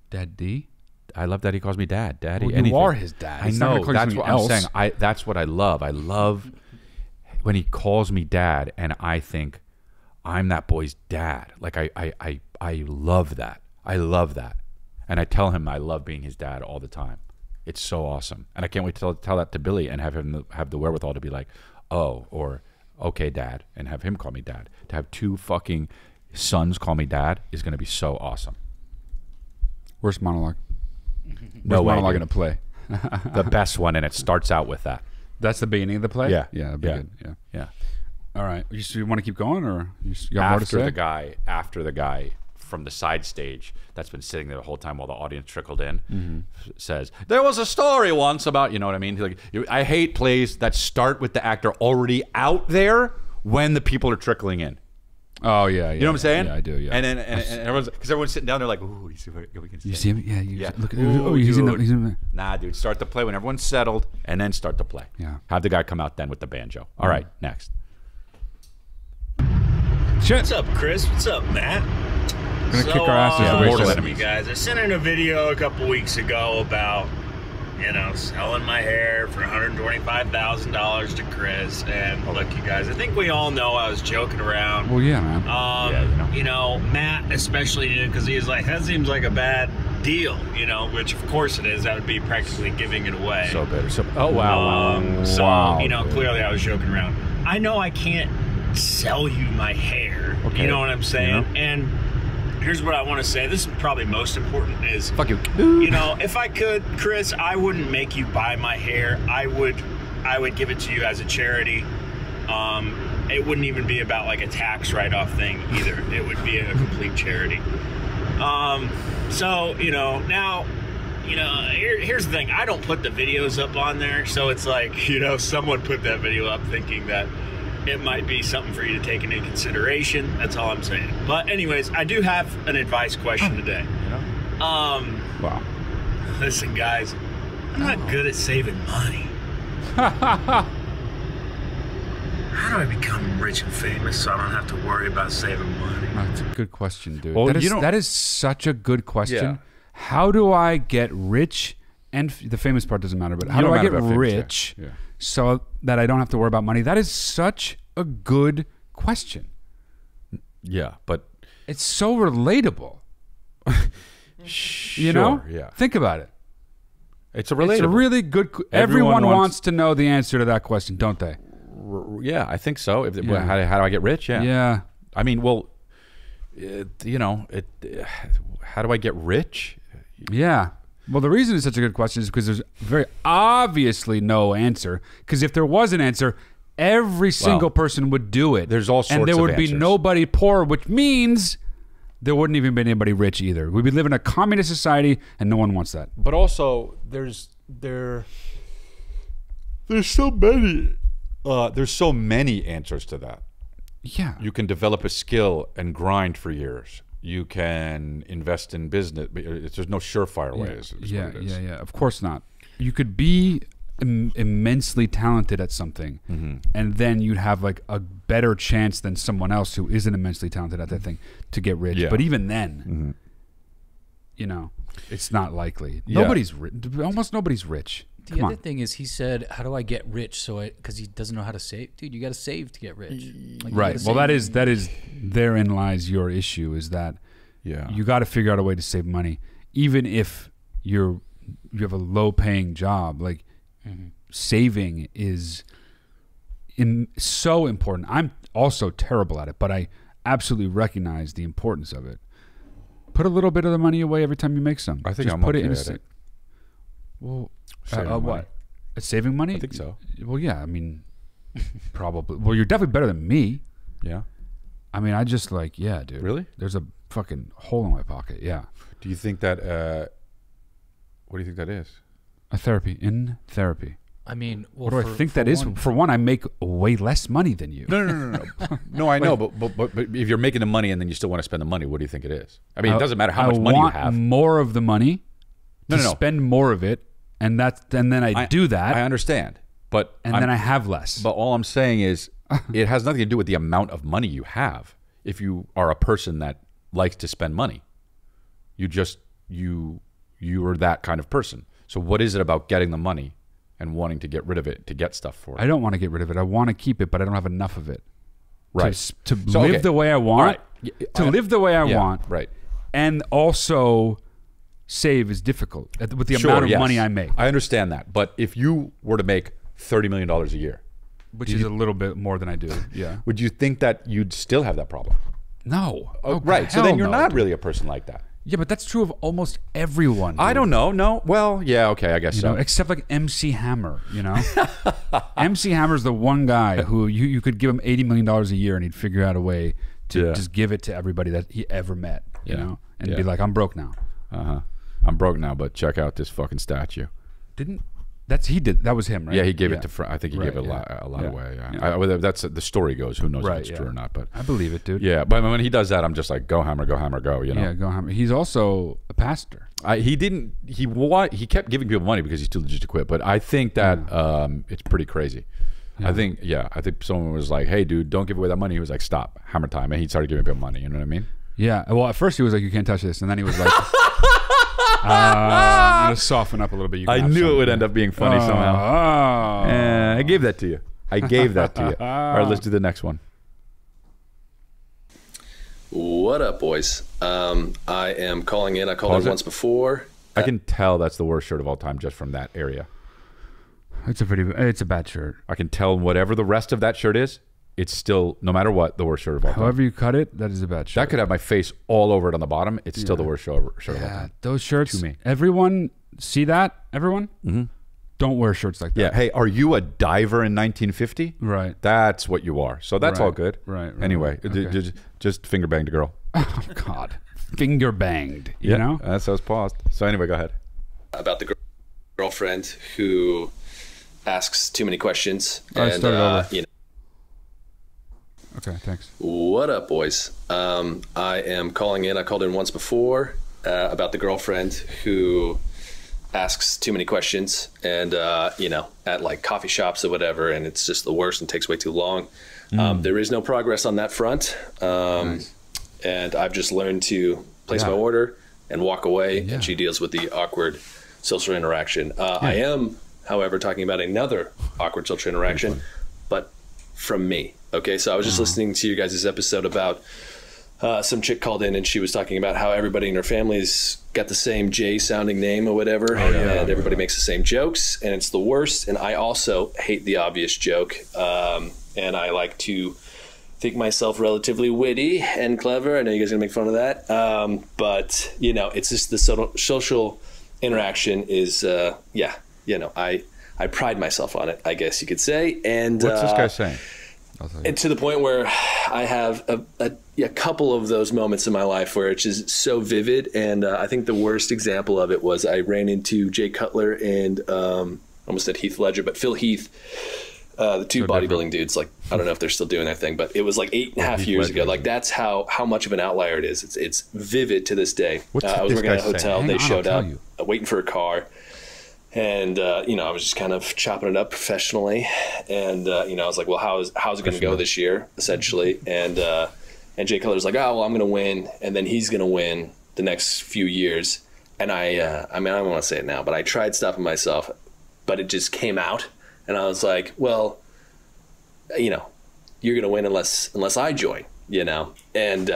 Dad D?
I love that he calls me dad. Daddy.
Well, you
anything.
are his dad.
I
He's not
know.
gonna call you
That's
something
what
else.
I'm saying. That's what I love. I love when he calls me dad, and I think I'm that boy's dad. Like I love that. I love that, and I tell him I love being his dad all the time. It's so awesome, and I can't wait to tell that to Billy and have him have the wherewithal to be like, oh, or okay, dad, and have him call me dad. To have 2 fucking sons call me dad is going to be so awesome.
Worst monologue.
No way,
monologue
dude.
going to play.
The best one, and it starts out with that.
That's the beginning of the play?
Yeah.
Yeah, that'd be good. Yeah.
Yeah.
All right. You want to keep going, or you got more to say?
After the guy from the side stage that's been sitting there the whole time while the audience trickled in says, there was a story once about, you know what I mean? Like, I hate plays that start with the actor already out there when the people are trickling in.
Oh, yeah.
You know what I'm saying?
Yeah, I do, yeah.
And then and everyone's, because everyone's sitting down there like, ooh, you see what we can see.
You see him? Yeah.
Yeah.
Look at
Ooh,
he's in
dude.
the...
Nah, dude, start the play when everyone's settled, and then start the play.
Yeah.
Have the guy come out then with the banjo. All right, next.
Shit.
What's up, Chris? What's up, Matt?
Gonna kick our asses the way
mortal
so-
enemy.
You guys, I sent in a video a couple weeks ago about, selling my hair for $125,000 to Chris. And look, you guys, I think we all know I was joking around.
Well, yeah, man.
Matt especially did, because he was like, that seems like a bad deal, which of course it is. That would be practically giving it away.
So bitter. Oh, wow.
Wow,
Clearly I was joking around. I know I can't sell you my hair.
Okay.
You know what I'm saying?
Yeah.
And here's what I want to say. This is probably most important is,
Fuck you.
if I could, Chris, I wouldn't make you buy my hair. I would give it to you as a charity. It wouldn't even be about like a tax write-off thing either. It would be a complete charity. Here's the thing. I don't put the videos up on there, so it's like, someone put that video up thinking that it might be something for you to take into consideration. That's all I'm saying. But anyways, I do have an advice question today.
Wow.
Listen, guys, I'm not good at saving money. How do I become rich and famous so I don't have to worry about saving money?
That's a good question, dude.
Well,
that is such a good question.
Yeah.
How do I get rich? And the famous part doesn't matter, but how do I get rich so that I don't have to worry about money? That is such a good question.
Yeah, but
It's so relatable.
sure, yeah.
Think about it.
It's a relatable.
It's a really good. Everyone wants to know the answer to that question, don't they?
Yeah, I think so.
Yeah.
How do I get rich? Yeah.
Yeah.
I mean, well, how do I get rich?
Yeah. Well, the reason it's such a good question is because there's very obviously no answer. Because if there was an answer, every single person would do it.
There's all sorts
and there
of
would be
answers.
nobody poor, which means there wouldn't even be anybody rich either. We'd be living in a communist society, and no one wants that.
But also, there's so many. There's so many answers to that.
Yeah.
You can develop a skill and grind for years. You can invest in business. There's no surefire way. Is what it is.
Yeah. Of course not. You could be immensely talented at something, and then you'd have like a better chance than someone else who isn't immensely talented at that thing to get rich.
Yeah.
But even then, it's not likely.
Yeah.
Almost nobody's rich.
The
Come
other
on.
thing is, he said, "How do I get rich?" Because he doesn't know how to save. Dude, you got to save to get rich. Like, you
Right.
gotta
Well,
save.
that is therein lies your issue, is that you got to figure out a way to save money, even if you have a low paying job. Like saving is so important. I'm also terrible at it, but I absolutely recognize the importance of it. Put a little bit of the money away every time you make some.
I think
Just
I'm
put
okay
it in
at it.
Well,
Saving money.
what? Saving money?
I think so.
Well, yeah. I mean, probably. Well, you're definitely better than me.
Yeah.
I mean, I just dude.
Really?
There's a fucking hole in my pocket. Yeah.
Do you think that? What do you think that is?
In therapy.
I mean, well,
what do I think that is? For one, I make way less money than you.
No. No, I know, but if you're making the money and then you still want to spend the money, what do you think it is? I mean, it doesn't matter how much money you have.
I want more of the money. No. Spend more of it, and then I do that.
I understand, but
then I have less.
But all I'm saying is, it has nothing to do with the amount of money you have. If you are a person that likes to spend money, you are that kind of person. So what is it about getting the money and wanting to get rid of it to get stuff for it?
I don't want to get rid of it. I want to keep it, but I don't have enough of it.
Right.
To live the way I want.
Right.
To live the way I want.
Right.
And also save is difficult with the amount of money I make.
I understand that. But if you were to make $30 million a year,
which is a little bit more than I do, yeah.
Would you think that you'd still have that problem?
No.
Oh, right. So then you're not really a person like that.
Yeah, but that's true of almost everyone. Dude.
I don't know. No. Well, yeah, okay, I guess so.
Except like MC Hammer, MC Hammer's the one guy who you could give him $80 million a year and he'd figure out a way to just give it to everybody that he ever met, you know? And be like, I'm broke now.
Uh-huh. I'm broke now, but check out this fucking statue.
That was him, right?
Yeah, he gave it to. I think he gave it a lot away. Yeah. Whether that's the story goes. Who knows if it's true or not? But
I believe it, dude.
Yeah, but when he does that, I'm just like, go Hammer, go Hammer, go.
Yeah, go Hammer. He's also a pastor.
He kept giving people money because he's too legit to quit. But I think that it's pretty crazy. Yeah. I think someone was like, hey, dude, don't give away that money. He was like, stop, Hammer time, and he started giving people money. You know what I mean?
Yeah. Well, at first he was like, you can't touch this, and then he was like. I'm gonna soften up a little bit.
I knew it would end up being funny somehow. I gave that to you. All right, let's do the next one.
What up, boys? I am calling in. I called in once before.
I can tell that's the worst shirt of all time just from that area.
It's a bad shirt.
I can tell whatever the rest of that shirt is, it's still, no matter what, the worst shirt of all time.
However you cut it, that is a bad shirt.
That could have my face all over it on the bottom. It's still the worst shirt of all time.
Those shirts, everyone, see that? Everyone? Mm-hmm. Don't wear shirts like that.
Yeah. Hey, are you a diver in 1950?
Right.
That's what you are. So that's all good.
Right.
Anyway, just finger banged a girl.
Oh, God. Finger banged. You know?
That's how it's paused. So anyway, go ahead.
About the girlfriend who asks too many questions.
Start it over. Okay, thanks.
What up, boys? I am calling in. I called in once before about the girlfriend who asks too many questions and, at like coffee shops or whatever, and it's just the worst and takes way too long. There is no progress on that front. Nice. And I've just learned to place my order and walk away, and she deals with the awkward social interaction. I am, however, talking about another awkward social interaction, but from me. Okay, so I was just listening to you guys' episode about some chick called in and she was talking about how everybody in her family's got the same J sounding name or whatever, and everybody makes the same jokes, and it's the worst. And I also hate the obvious joke, and I like to think myself relatively witty and clever. I know you guys are gonna make fun of that, but it's just the social interaction is I pride myself on it, I guess you could say. And
what's this guy saying?
And to the point where I have a couple of those moments in my life where it's just so vivid. And I think the worst example of it was I ran into Jay Cutler and almost said Heath Ledger, but Phil Heath, the two bodybuilding dudes. Like, I don't know if they're still doing their thing, but it was like 8.5 years ago. Like, that's how much of an outlier it is. It's vivid to this day. I was working at a hotel. They showed up waiting for a car. And, I was just kind of chopping it up professionally. And, I was like, well, how's it going to go this year, essentially? And Jay Cutler's like, oh, well, I'm going to win. And then he's going to win the next few years. And I don't want to say it now, but I tried stopping myself, but it just came out. And I was like, well, you're going to win unless I join, And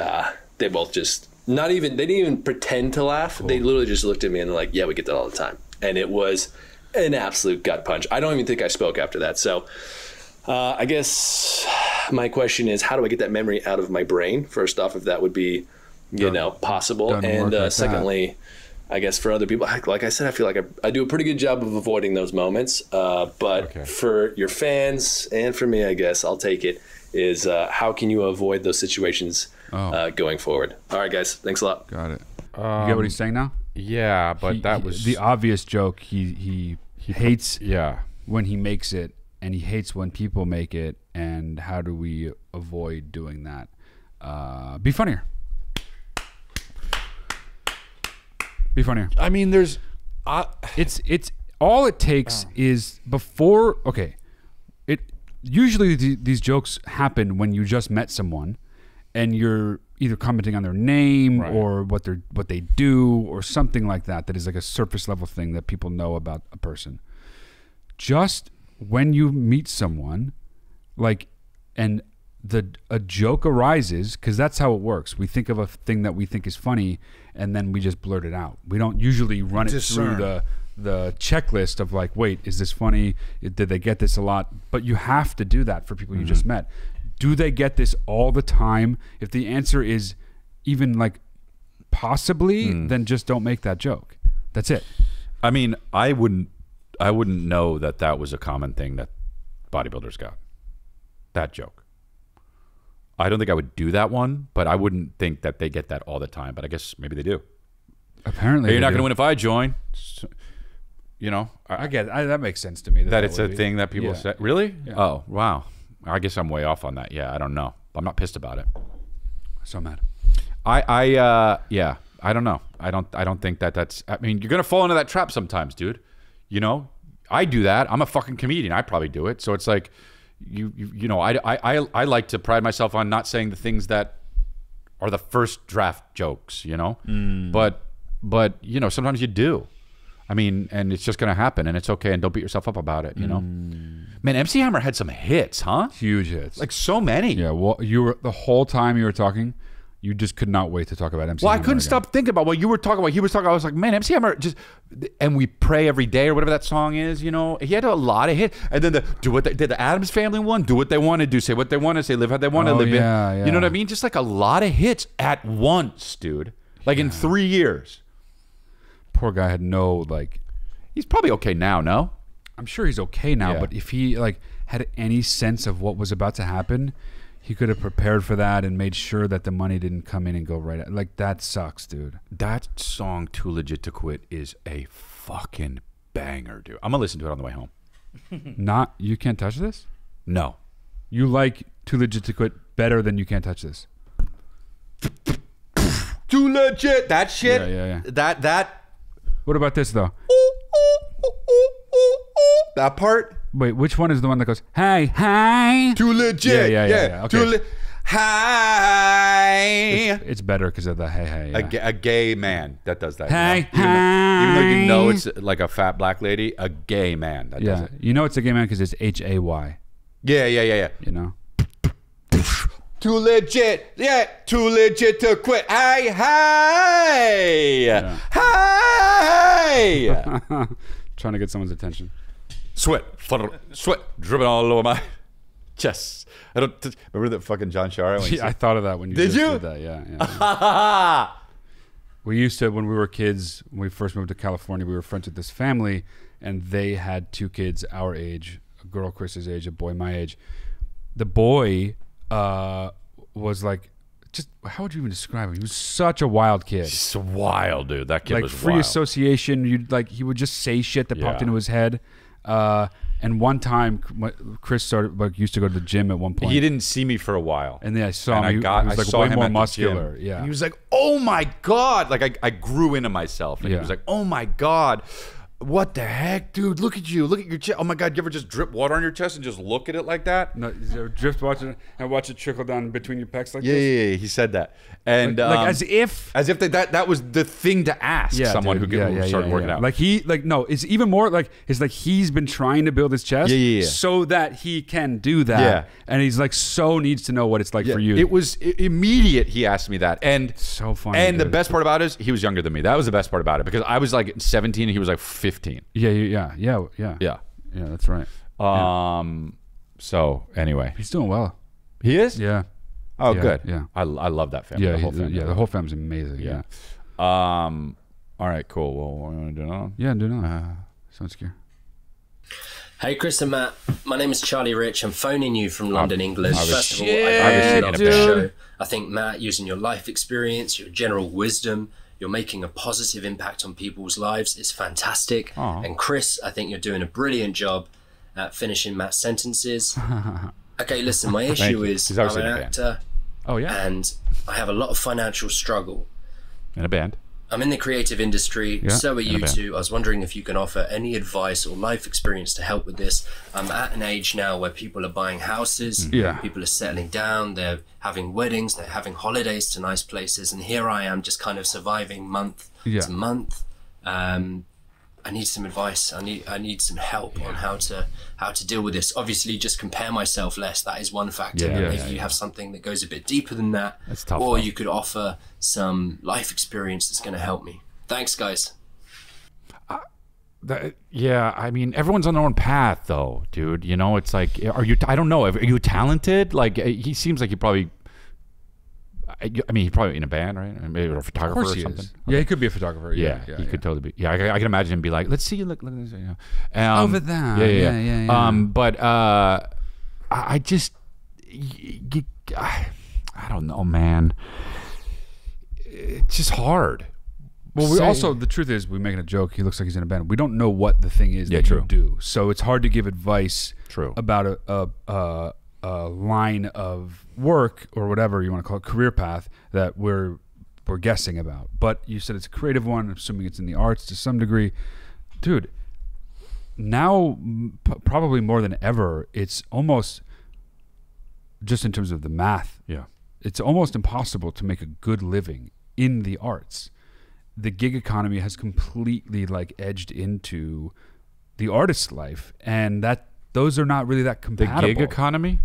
they both just they didn't even pretend to laugh. Cool. They literally just looked at me and they're like, yeah, we get that all the time. And it was an absolute gut punch. I don't even think I spoke after that. So I guess my question is, how do I get that memory out of my brain? First off, if that would be, possible. And secondly, I guess for other people, like I said, I feel like I do a pretty good job of avoiding those moments. But for your fans and for me, I guess I'll take it, is how can you avoid those situations going forward? All right, guys. Thanks a lot.
Got it. You get what he's saying now?
Yeah, but that was
the obvious joke. He hates.
Yeah.
when he makes it, and he hates when people make it, and how do we avoid doing that? Be funnier. Be funnier.
I mean, there's...
It's all it takes is before... Okay. Usually these jokes happen when you just met someone and you're either commenting on their name or what they do or something like that is like a surface level thing that people know about a person. Just when you meet someone, like, and a joke arises, because that's how it works. We think of a thing that we think is funny and then we just blurt it out. We don't usually run it through the checklist of like, wait, is this funny? Did they get this a lot? But you have to do that for people you just met. Do they get this all the time? If the answer is even like possibly, then just don't make that joke. That's it.
I mean, I wouldn't know that was a common thing that bodybuilders got. That joke. I don't think I would do that one, but I wouldn't think that they get that all the time. But I guess maybe they do.
Apparently,
hey, you're not going to win if I join. You know,
I get it. That makes sense to me.
That it's a thing that people say. Really?
Yeah.
Oh, wow. I guess I'm way off on that. Yeah, I don't know. I'm not pissed about it.
So mad.
Yeah, I don't know. I don't think that's. I mean, you're gonna fall into that trap sometimes, dude. You know, I do that. I'm a fucking comedian. I probably do it. So it's like, you know, I like to pride myself on not saying the things that are the first draft jokes. You know, but you know, sometimes you do. I mean, and it's just going to happen, and it's okay, and don't beat yourself up about it, you know? Man, MC Hammer had some hits, huh?
Huge hits.
Like, so many.
Yeah, well, you were, the whole time you were talking, you just could not wait to talk about MC Hammer.
Well, I couldn't stop thinking about what you were talking about. He was talking, I was like, man, MC Hammer just, and we pray every day, or whatever that song is, you know? He had a lot of hits. And then the Addams Family one, do what they want to do, say what they want to say, live how they want to live.
Yeah.
You know what I mean? Just like a lot of hits at once, dude. Like in 3 years.
Poor guy had no, like...
He's probably okay now, no?
I'm sure he's okay now, but if he like had any sense of what was about to happen, he could have prepared for that and made sure that the money didn't come in and go right out. Like, that sucks, dude.
That song, Too Legit to Quit, is a fucking banger, dude. I'm gonna listen to it on the way home.
Not You Can't Touch This?
No.
You like Too Legit to Quit better than You Can't Touch This?
Too legit. That shit.
Yeah.
That.
What about this, though?
That part?
Wait, which one is the one that goes, hey?
Too legit.
Yeah. Okay.
Hi.
It's better because of the hey. Yeah.
A gay man that does that.
Hey,
you know? Even though you know it's like a fat black lady, a gay man that does it.
You know it's a gay man because it's Hay.
Yeah.
You know?
Too legit. Yeah. Too legit to quit. Hey.
Yeah.
Hey.
Trying to get someone's attention.
Sweat dripping all over my chest. I don't remember that fucking John Shara.
I thought of that when you did that. Yeah. We used to, when we were kids, when we first moved to California, we were friends with this family, and they had 2 kids our age, a girl Chris's age, a boy my age. The boy was like, just how would you even describe him? He was such a wild kid.
He's wild, dude. That kid
like
was
free
wild.
association. He would just say shit that popped into his head. And one time, Chris used to go to the gym at one point.
He didn't see me for a while,
and then I saw him. He was like way more muscular. Yeah,
and he was like, "Oh my god!" Like I grew into myself, and he was like, "Oh my god." What the heck, dude? Look at you. Look at your chest. Oh my God, you ever just drip water on your chest and just look at it like that?
No, drift water and watch it trickle down between your pecs like this?
Yeah, he said that. And
like as if
that was the thing to ask someone who started working out.
It's even more like it's like he's been trying to build his chest so that he can do that. Yeah. And he's like so needs to know what it's like for you.
It was immediate he asked me that. And
so funny.
And the best part about it is he was younger than me. That was the best part about it because I was like 17 and he was like 15.
Yeah, that's right.
So anyway,
he's doing well.
He is.
Yeah.
Oh, good.
Yeah.
I love that family.
Yeah,
the whole family.
The whole family's amazing. Yeah.
All right, cool. Well, we're gonna do it.
Yeah, do it. Sounds good.
Hey, Chris and Matt. My name is Charlie Rich. I'm phoning you from London, England. First of all, I love the show. I think, Matt, using your life experience, your general wisdom, you're making a positive impact on people's lives. It's fantastic.
Aww.
And Chris, I think you're doing a brilliant job. at finishing Matt's sentences. Okay, listen, my issue is I'm an actor.
Oh, yeah.
And I have a lot of financial struggle.
In a band.
I'm in the creative industry,
Yeah,
so are you two. I was wondering if you can offer any advice or life experience to help with this. I'm at an age now where people are buying houses, people are settling down, they're having weddings, they're having holidays to nice places, and here I am just kind of surviving month to month. I need some advice. I need some help on how to deal with this. Obviously, just compare myself less. That is one factor. Maybe you have something that goes a bit deeper than that.
That's tough.
Or you could offer some life experience that's going to help me. Thanks, guys.
Yeah, I mean, everyone's on their own path, though, dude. You know, it's like, are you? I don't know. Are you talented? Like, he seems like you probably. I mean, he's probably in a band, right? Maybe a photographer or something.
Yeah, he could be a photographer.
Yeah, he could totally be. Yeah, I can imagine him be like, "Let's see you look at this." You know,
over there. Yeah.
But I just, I don't know, man. It's just hard.
Well, also the truth is, we're making a joke. He looks like he's in a band. We don't know what the thing is that you do, so it's hard to give advice. About a line of work or whatever you want to call it, career path that we're guessing about. But you said it's a creative one. I'm assuming it's in the arts to some degree. Dude, now probably more than ever, it's almost, just in terms of the math, it's almost impossible to make a good living in the arts. The gig economy has completely like edged into the artist's life, and those are not really that compatible.
The gig economy?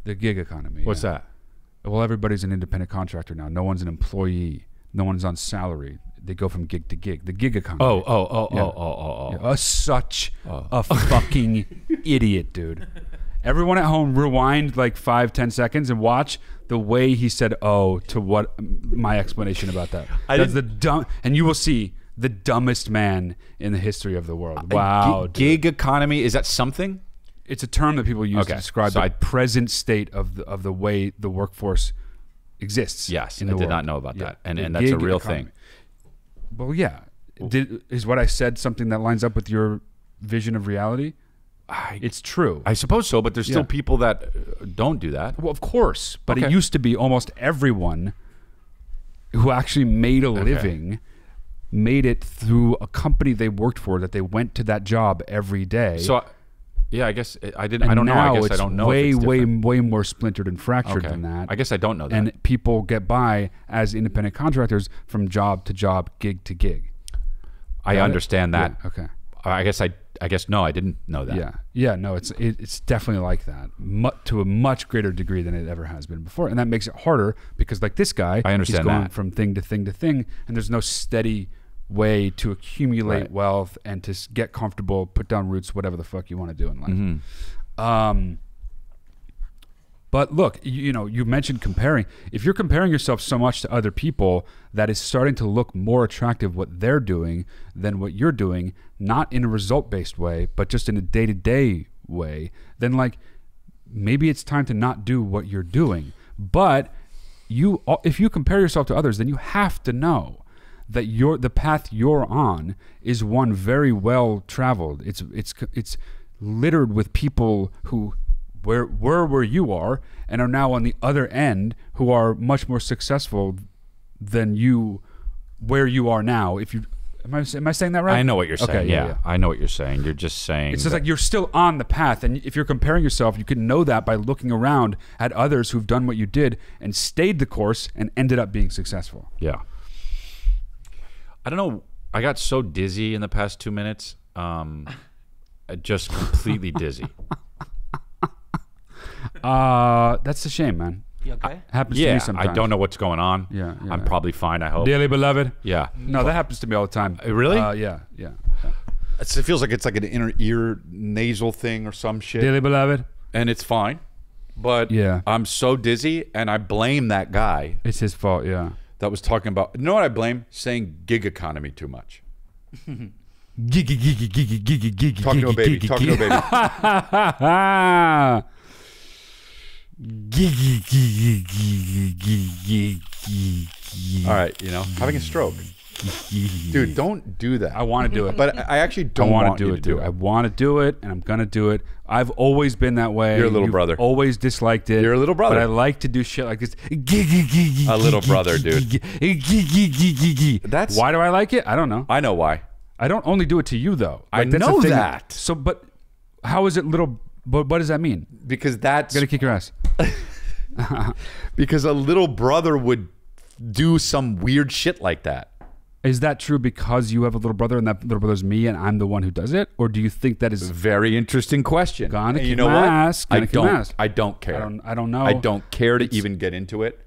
The gig economy.
What's that?
Well, everybody's an independent contractor now. No one's an employee. No one's on salary. They go from gig to gig. The gig economy. Such a fucking idiot, dude. Everyone at home, rewind like 5-10 seconds and watch the way he said "oh" to what my explanation about that. That's the dumb, and you will see the dumbest man in the history of the world. Wow.
Gig economy, is that something?
It's a term that people use to describe the present state of the way the workforce exists.
Yes, I did not know about that, and that's a real thing.
Well, yeah. Is what I said something that lines up with your vision of reality? It's true.
I suppose so, but there's still people that don't do that.
Well, of course, but it used to be almost everyone who actually made a living made it through a company they worked for, that they went to that job every day.
So. Yeah, I guess I didn't. I don't know. I guess I don't know.
Way more splintered and fractured than that.
I guess I don't know that.
And people get by as independent contractors from job to job, gig to gig.
I understand that.
Yeah, okay.
I guess no, I didn't know that.
Yeah. No, it's definitely like that, to a much greater degree than it ever has been before, and that makes it harder because, like this guy,
I understand
he's going from thing to thing to thing, and there's no steady way to accumulate wealth and to get comfortable, put down roots, whatever the fuck you want to do in life. But look, you mentioned comparing. If you're comparing yourself so much to other people that is starting to look more attractive what they're doing than what you're doing, not in a result-based way, but just in a day-to-day way, then like maybe it's time to not do what you're doing. But if you compare yourself to others, then you have to know that the path you're on is one very well traveled. It's littered with people who were where you are and are now on the other end, who are much more successful than you where you are now. Am I saying that right?
I know what you're saying.
Okay,
yeah. I know what you're saying. You're just saying
it's just like you're still on the path, and if you're comparing yourself, you can know that by looking around at others who've done what you did and stayed the course and ended up being successful.
Yeah. I don't know. I got so dizzy in the past 2 minutes. Just completely dizzy.
That's a shame, man.
You okay?
Happens to me sometimes.
I don't know what's going on.
Yeah.
I'm probably fine, I hope.
Dearly beloved.
Yeah.
No, that happens to me all the time.
Really?
Yeah.
It feels like it's like an inner ear nasal thing or some shit.
Dearly beloved.
And it's fine. But I'm so dizzy, and I blame that guy.
It's his fault, yeah.
That was talking about, you know what I blame? Saying gig economy too much.
Giggy.
Talking to a baby.
Giggy.
All right, you know, having a stroke. Dude, don't do that.
I want to do it.
But I actually don't want you to do it.
I want to do it, and I'm going to do it. I've always been that way.
You're a little brother.
Always disliked it.
You're a little brother.
But I like to do shit like this.
A little brother, dude. That's
why do I like it? I don't know.
I know why.
I don't only do it to you, though.
Like, I know that.
So, but how is it little... But what does that mean?
Because that's...
I'm going to kick your ass.
Because a little brother would do some weird shit like that.
Is that true because you have a little brother and that little brother's me and I'm the one who does it? Or do you think that is...
Very interesting question.
You know what?
I don't care.
I don't know.
I don't care to even get into it.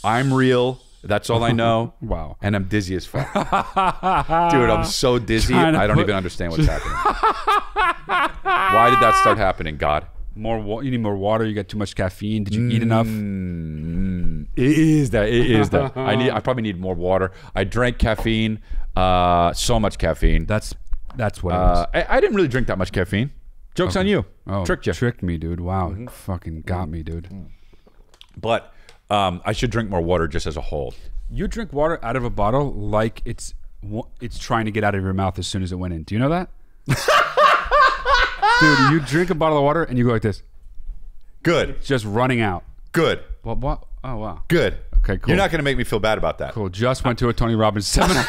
I'm real. That's all I know.
Wow.
And I'm dizzy as fuck. Dude, I'm so dizzy. I don't even understand what's happening. Why did that start happening, God?
You need more water. You got too much caffeine. Did you eat enough?
It is that. I probably need more water. I drank caffeine. So much caffeine.
That's what it was.
I didn't really drink that much caffeine. Joke's on you.
Oh,
tricked you.
Tricked me, dude. Wow. Fucking got me, dude.
But I should drink more water just as a whole.
You drink water out of a bottle like it's trying to get out of your mouth as soon as it went in. Do you know that? Dude, you drink a bottle of water and you go like this.
Good.
It's just running out.
Good.
What? Oh, wow.
Good.
Okay, cool.
You're not going to make me feel bad about that.
Cool. Just went to a Tony Robbins seminar.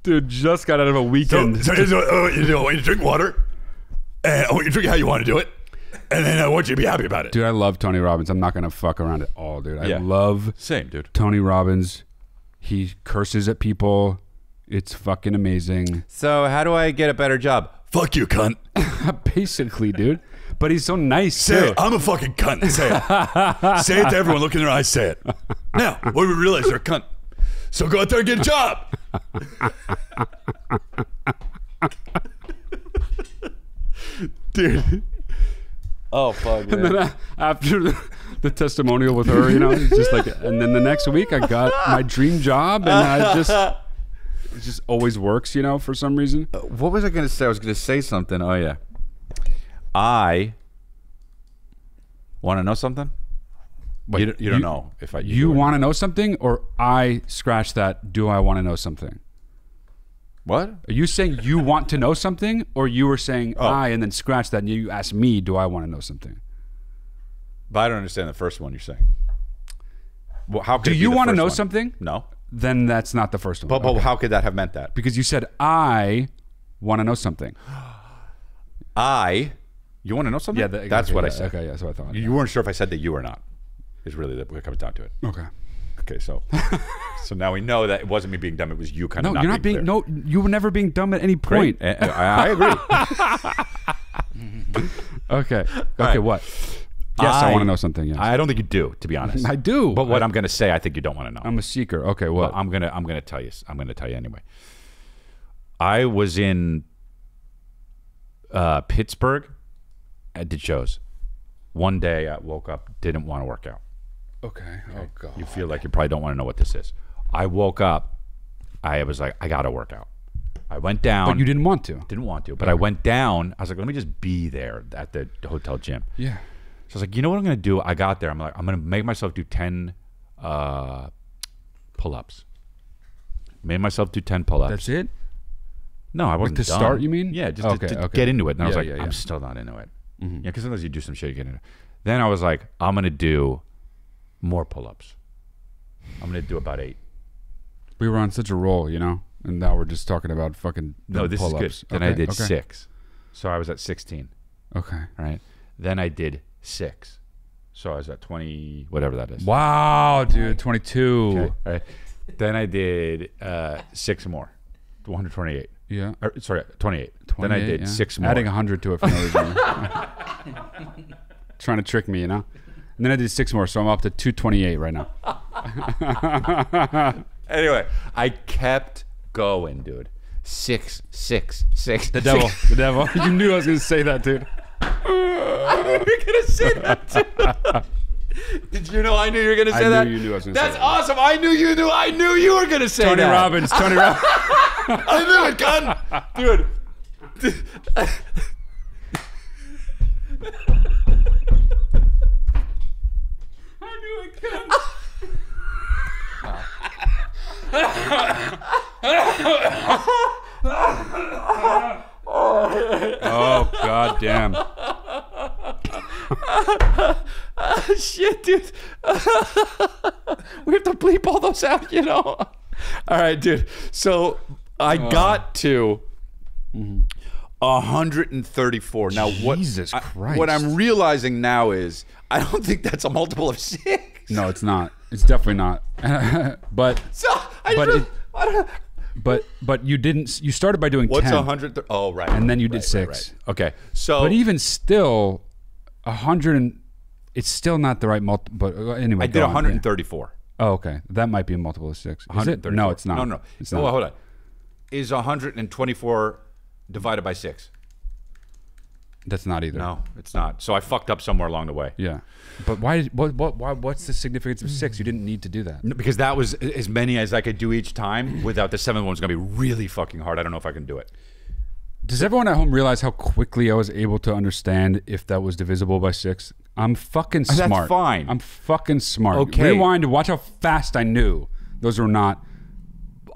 Dude, just got out of a weekend.
So I want you to drink water, and I want you to drink how you want to do it, and then I want you to be happy about it.
Dude, I love Tony Robbins. I'm not going to fuck around at all, dude. I love
Same, dude.
Tony Robbins. He curses at people. It's fucking amazing.
So how do I get a better job? Fuck you, cunt.
Basically, dude. But he's so nice,
Say
too.
it. I'm a fucking cunt. Say it. Say it to everyone. Look in their eyes. Say it. Now, when we realize they're a cunt. So go out there and get a job. Dude. Oh, fuck, man.
And then after the testimonial with her, you know, it's just like, and then the next week I got my dream job, and it just always works, you know, for some reason.
What was I going to say? I was going to say something. Oh, yeah. I want to know something? Wait, you don't know if I...
You want to know something, or I scratch that, do I want to know something?
What?
Are you saying you want to know something, or you were saying I and then scratch that and you ask me, do I want to know something?
But I don't understand the first one you're saying. Well, how could
do you want to know something?
No.
Then that's not the first one.
But how could that have meant that?
Because you said, I want to know something.
You want to know something?
Yeah,
that's what I said.
Okay, yeah, that's what I thought.
You weren't sure if I said that you or not. Is really what comes down to it. Okay, so now we know that it wasn't me being dumb. It was you kind of not.
You're not being. No, you were never being dumb at any point.
Great. I agree.
Okay. Right. What? Yes, I want to know something. Yes.
I don't think you do, to be honest.
I do.
But what I'm going to say, I think you don't want to know.
I'm a seeker. Okay. What?
I'm gonna tell you. I'm going to tell you anyway. I was in Pittsburgh. I did shows. One day I woke up, didn't want to work out.
Okay. Oh, God.
You feel like you probably don't want to know what this is. I woke up. I was like, I got to work out. I went down.
But you didn't want to.
Didn't want to. But I went down. I was like, let me just be there at the hotel gym.
Yeah.
So I was like, you know what I'm going to do? I got there. I'm like, I'm going to make myself do 10 pull-ups. Made myself do 10 pull-ups.
That's it?
No, I wasn't
to
done.
Start, you mean?
Yeah, just to get into it. And I was like, I'm still not into it. Mm-hmm. Yeah, because sometimes you do some shit, you get into it. Then I was like, I'm going to do more pull-ups. I'm going to do about 8.
We were on such a roll, you know? And now we're just talking about fucking
this
pull-ups.
Is good. Then I did 6. So I was at 16.
Okay.
Right? Then I did 6. So I was at 20, whatever that is.
Wow, dude, 22.
Okay. Right. Then I did 6 more. 128.
Yeah.
Sorry, 28. Then I did 6 more.
Adding 100 to it for no reason. Trying to trick me, you know? And then I did 6 more, so I'm up to 228 right now.
Anyway, I kept going, dude. 6.
The devil. You knew I was going to say that, dude.
I knew you were going to say that, too. Did you know I knew you were going to say that?
I knew you knew I was going to say that.
That's awesome. I knew you were going to say
Tony
that.
Robbins.
I knew it, gun. Dude.
Oh, god damn.
Shit, dude. We have to bleep all those out, you know? All right, dude. So I got to 134. Now,
Jesus Christ.
What I'm realizing now is I don't think that's a multiple of 6.
No, it's not. It's definitely not. But
So I don't,
but you didn't. You started by doing
what's
10.
100? Oh, right.
And then you did
right,
6.
Right. Okay. So,
But even still, 100 and it's still not the right multiple. But anyway,
I did 134.
Yeah. Oh, okay. That might be a multiple of 6. Is it? No, it's not.
No.
It's
Oh,
not.
hold on. Is 124 divided by 6?
That's not either.
No, it's not. So I fucked up somewhere along the way.
Yeah. But why? What's the significance of 6? You didn't need to do that.
No, because that was as many as I could do each time. Without the 7th one, was going to be really fucking hard. I don't know if I can do it.
Does everyone at home realize how quickly I was able to understand if that was divisible by 6? I'm fucking smart.
That's fine.
I'm fucking smart.
Okay.
Rewind to watch how fast I knew those were not.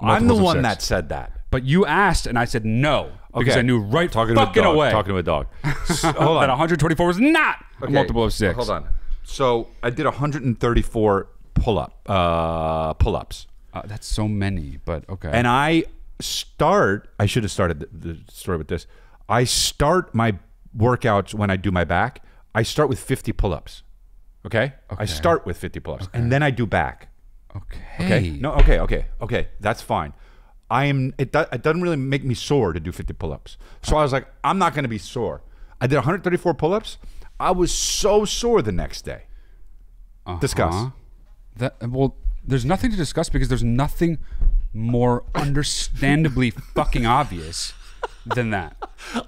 I'm the
multiples of
one
6.
that said that.
But you asked, and I said no because
Okay.
I knew right
Talking
fucking
to a dog,
away.
Talking to a dog. Hold
that
on.
124 was not a multiple of 6.
Hold on. So I did 134 pull-ups.
That's so many, but okay.
And I should have started the story with this. I start my workouts when I do my back. I start with 50 pull-ups. Okay? I start with 50 pull-ups. And then I do back. Okay? No, okay. That's fine. It doesn't really make me sore to do 50 pull-ups. So I was like, I'm not going to be sore. I did 134 pull-ups. I was so sore the next day. Discuss.
Well, there's nothing to discuss because there's nothing more understandably fucking obvious than that.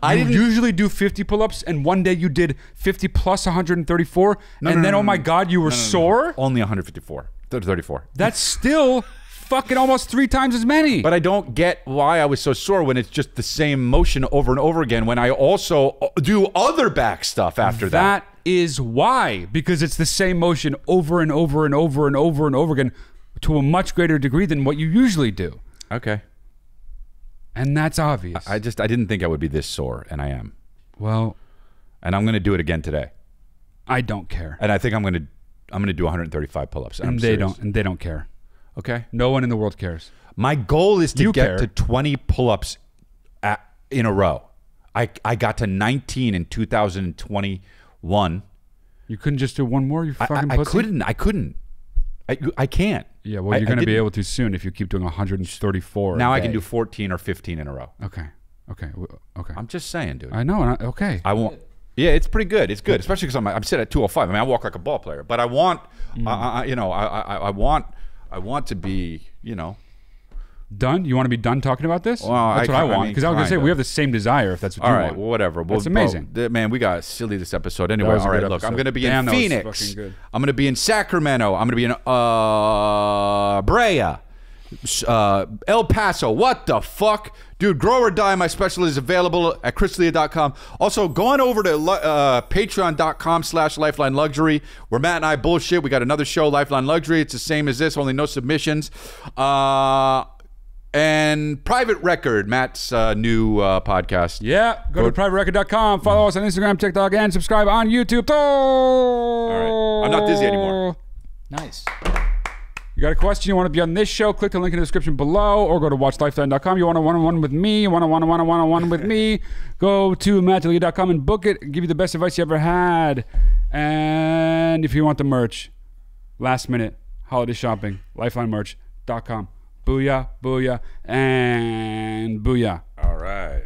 I didn't usually do 50 pull-ups, and one day you did 50 plus 134, oh my god, you were sore?
Only 154. 34.
That's still fucking almost 3 times as many.
But I don't get why I was so sore when it's just the same motion over and over again when I also do other back stuff after that.
That is why. Because it's the same motion over and over and over and over and over again to a much greater degree than what you usually do.
Okay.
And that's obvious.
I didn't think I would be this sore, and I am.
Well,
and I'm going to do it again today.
I don't care.
And I think I'm going to do 135 pull-ups.
And they don't care.
Okay.
No one in the world cares.
My goal is to get
care.
to 20 pull-ups in a row. I got to 19 in 2021.
You couldn't just do one more? You fucking pussy?
I couldn't. I can't.
Yeah, well, you're going to be able to soon if you keep doing 134.
Now I can do 14 or 15 in a row.
Okay.
I'm just saying, dude.
I know. Okay.
I won't. Yeah, it's pretty good. It's good, especially because I'm sitting at 205. I mean, I walk like a ball player, but I want, I want to be,
done. You want to be done talking about this?
Well,
that's what I want. Because I was going to say we have the same desire. If that's what you want.
All right, well, whatever.
That's amazing.
Man, we got silly this episode anyway. All right, look, I'm going to be in Phoenix. I'm going to be in Sacramento. I'm going to be in Brea. El Paso. What the fuck? Dude, grow or die. My special is available at chrisleah.com. Also, go on over to patreon.com/lifeline luxury, where Matt and I bullshit. We got another show, Lifeline Luxury. It's the same as this, only no submissions. And Private Record, Matt's new podcast.
Yeah, go to privaterecord.com. Follow us on Instagram, TikTok, and subscribe on YouTube.
All right. I'm not dizzy anymore.
Nice.
You got a question? You want to be on this show? Click the link in the description below, or go to watchlifeline.com. You want a one-on-one with me? You want a one-on-one with me? Go to mattdelia.com and book it. Give you the best advice you ever had. And if you want the merch, last minute holiday shopping, lifelinemerch.com. Booyah, booyah, and booyah.
All right.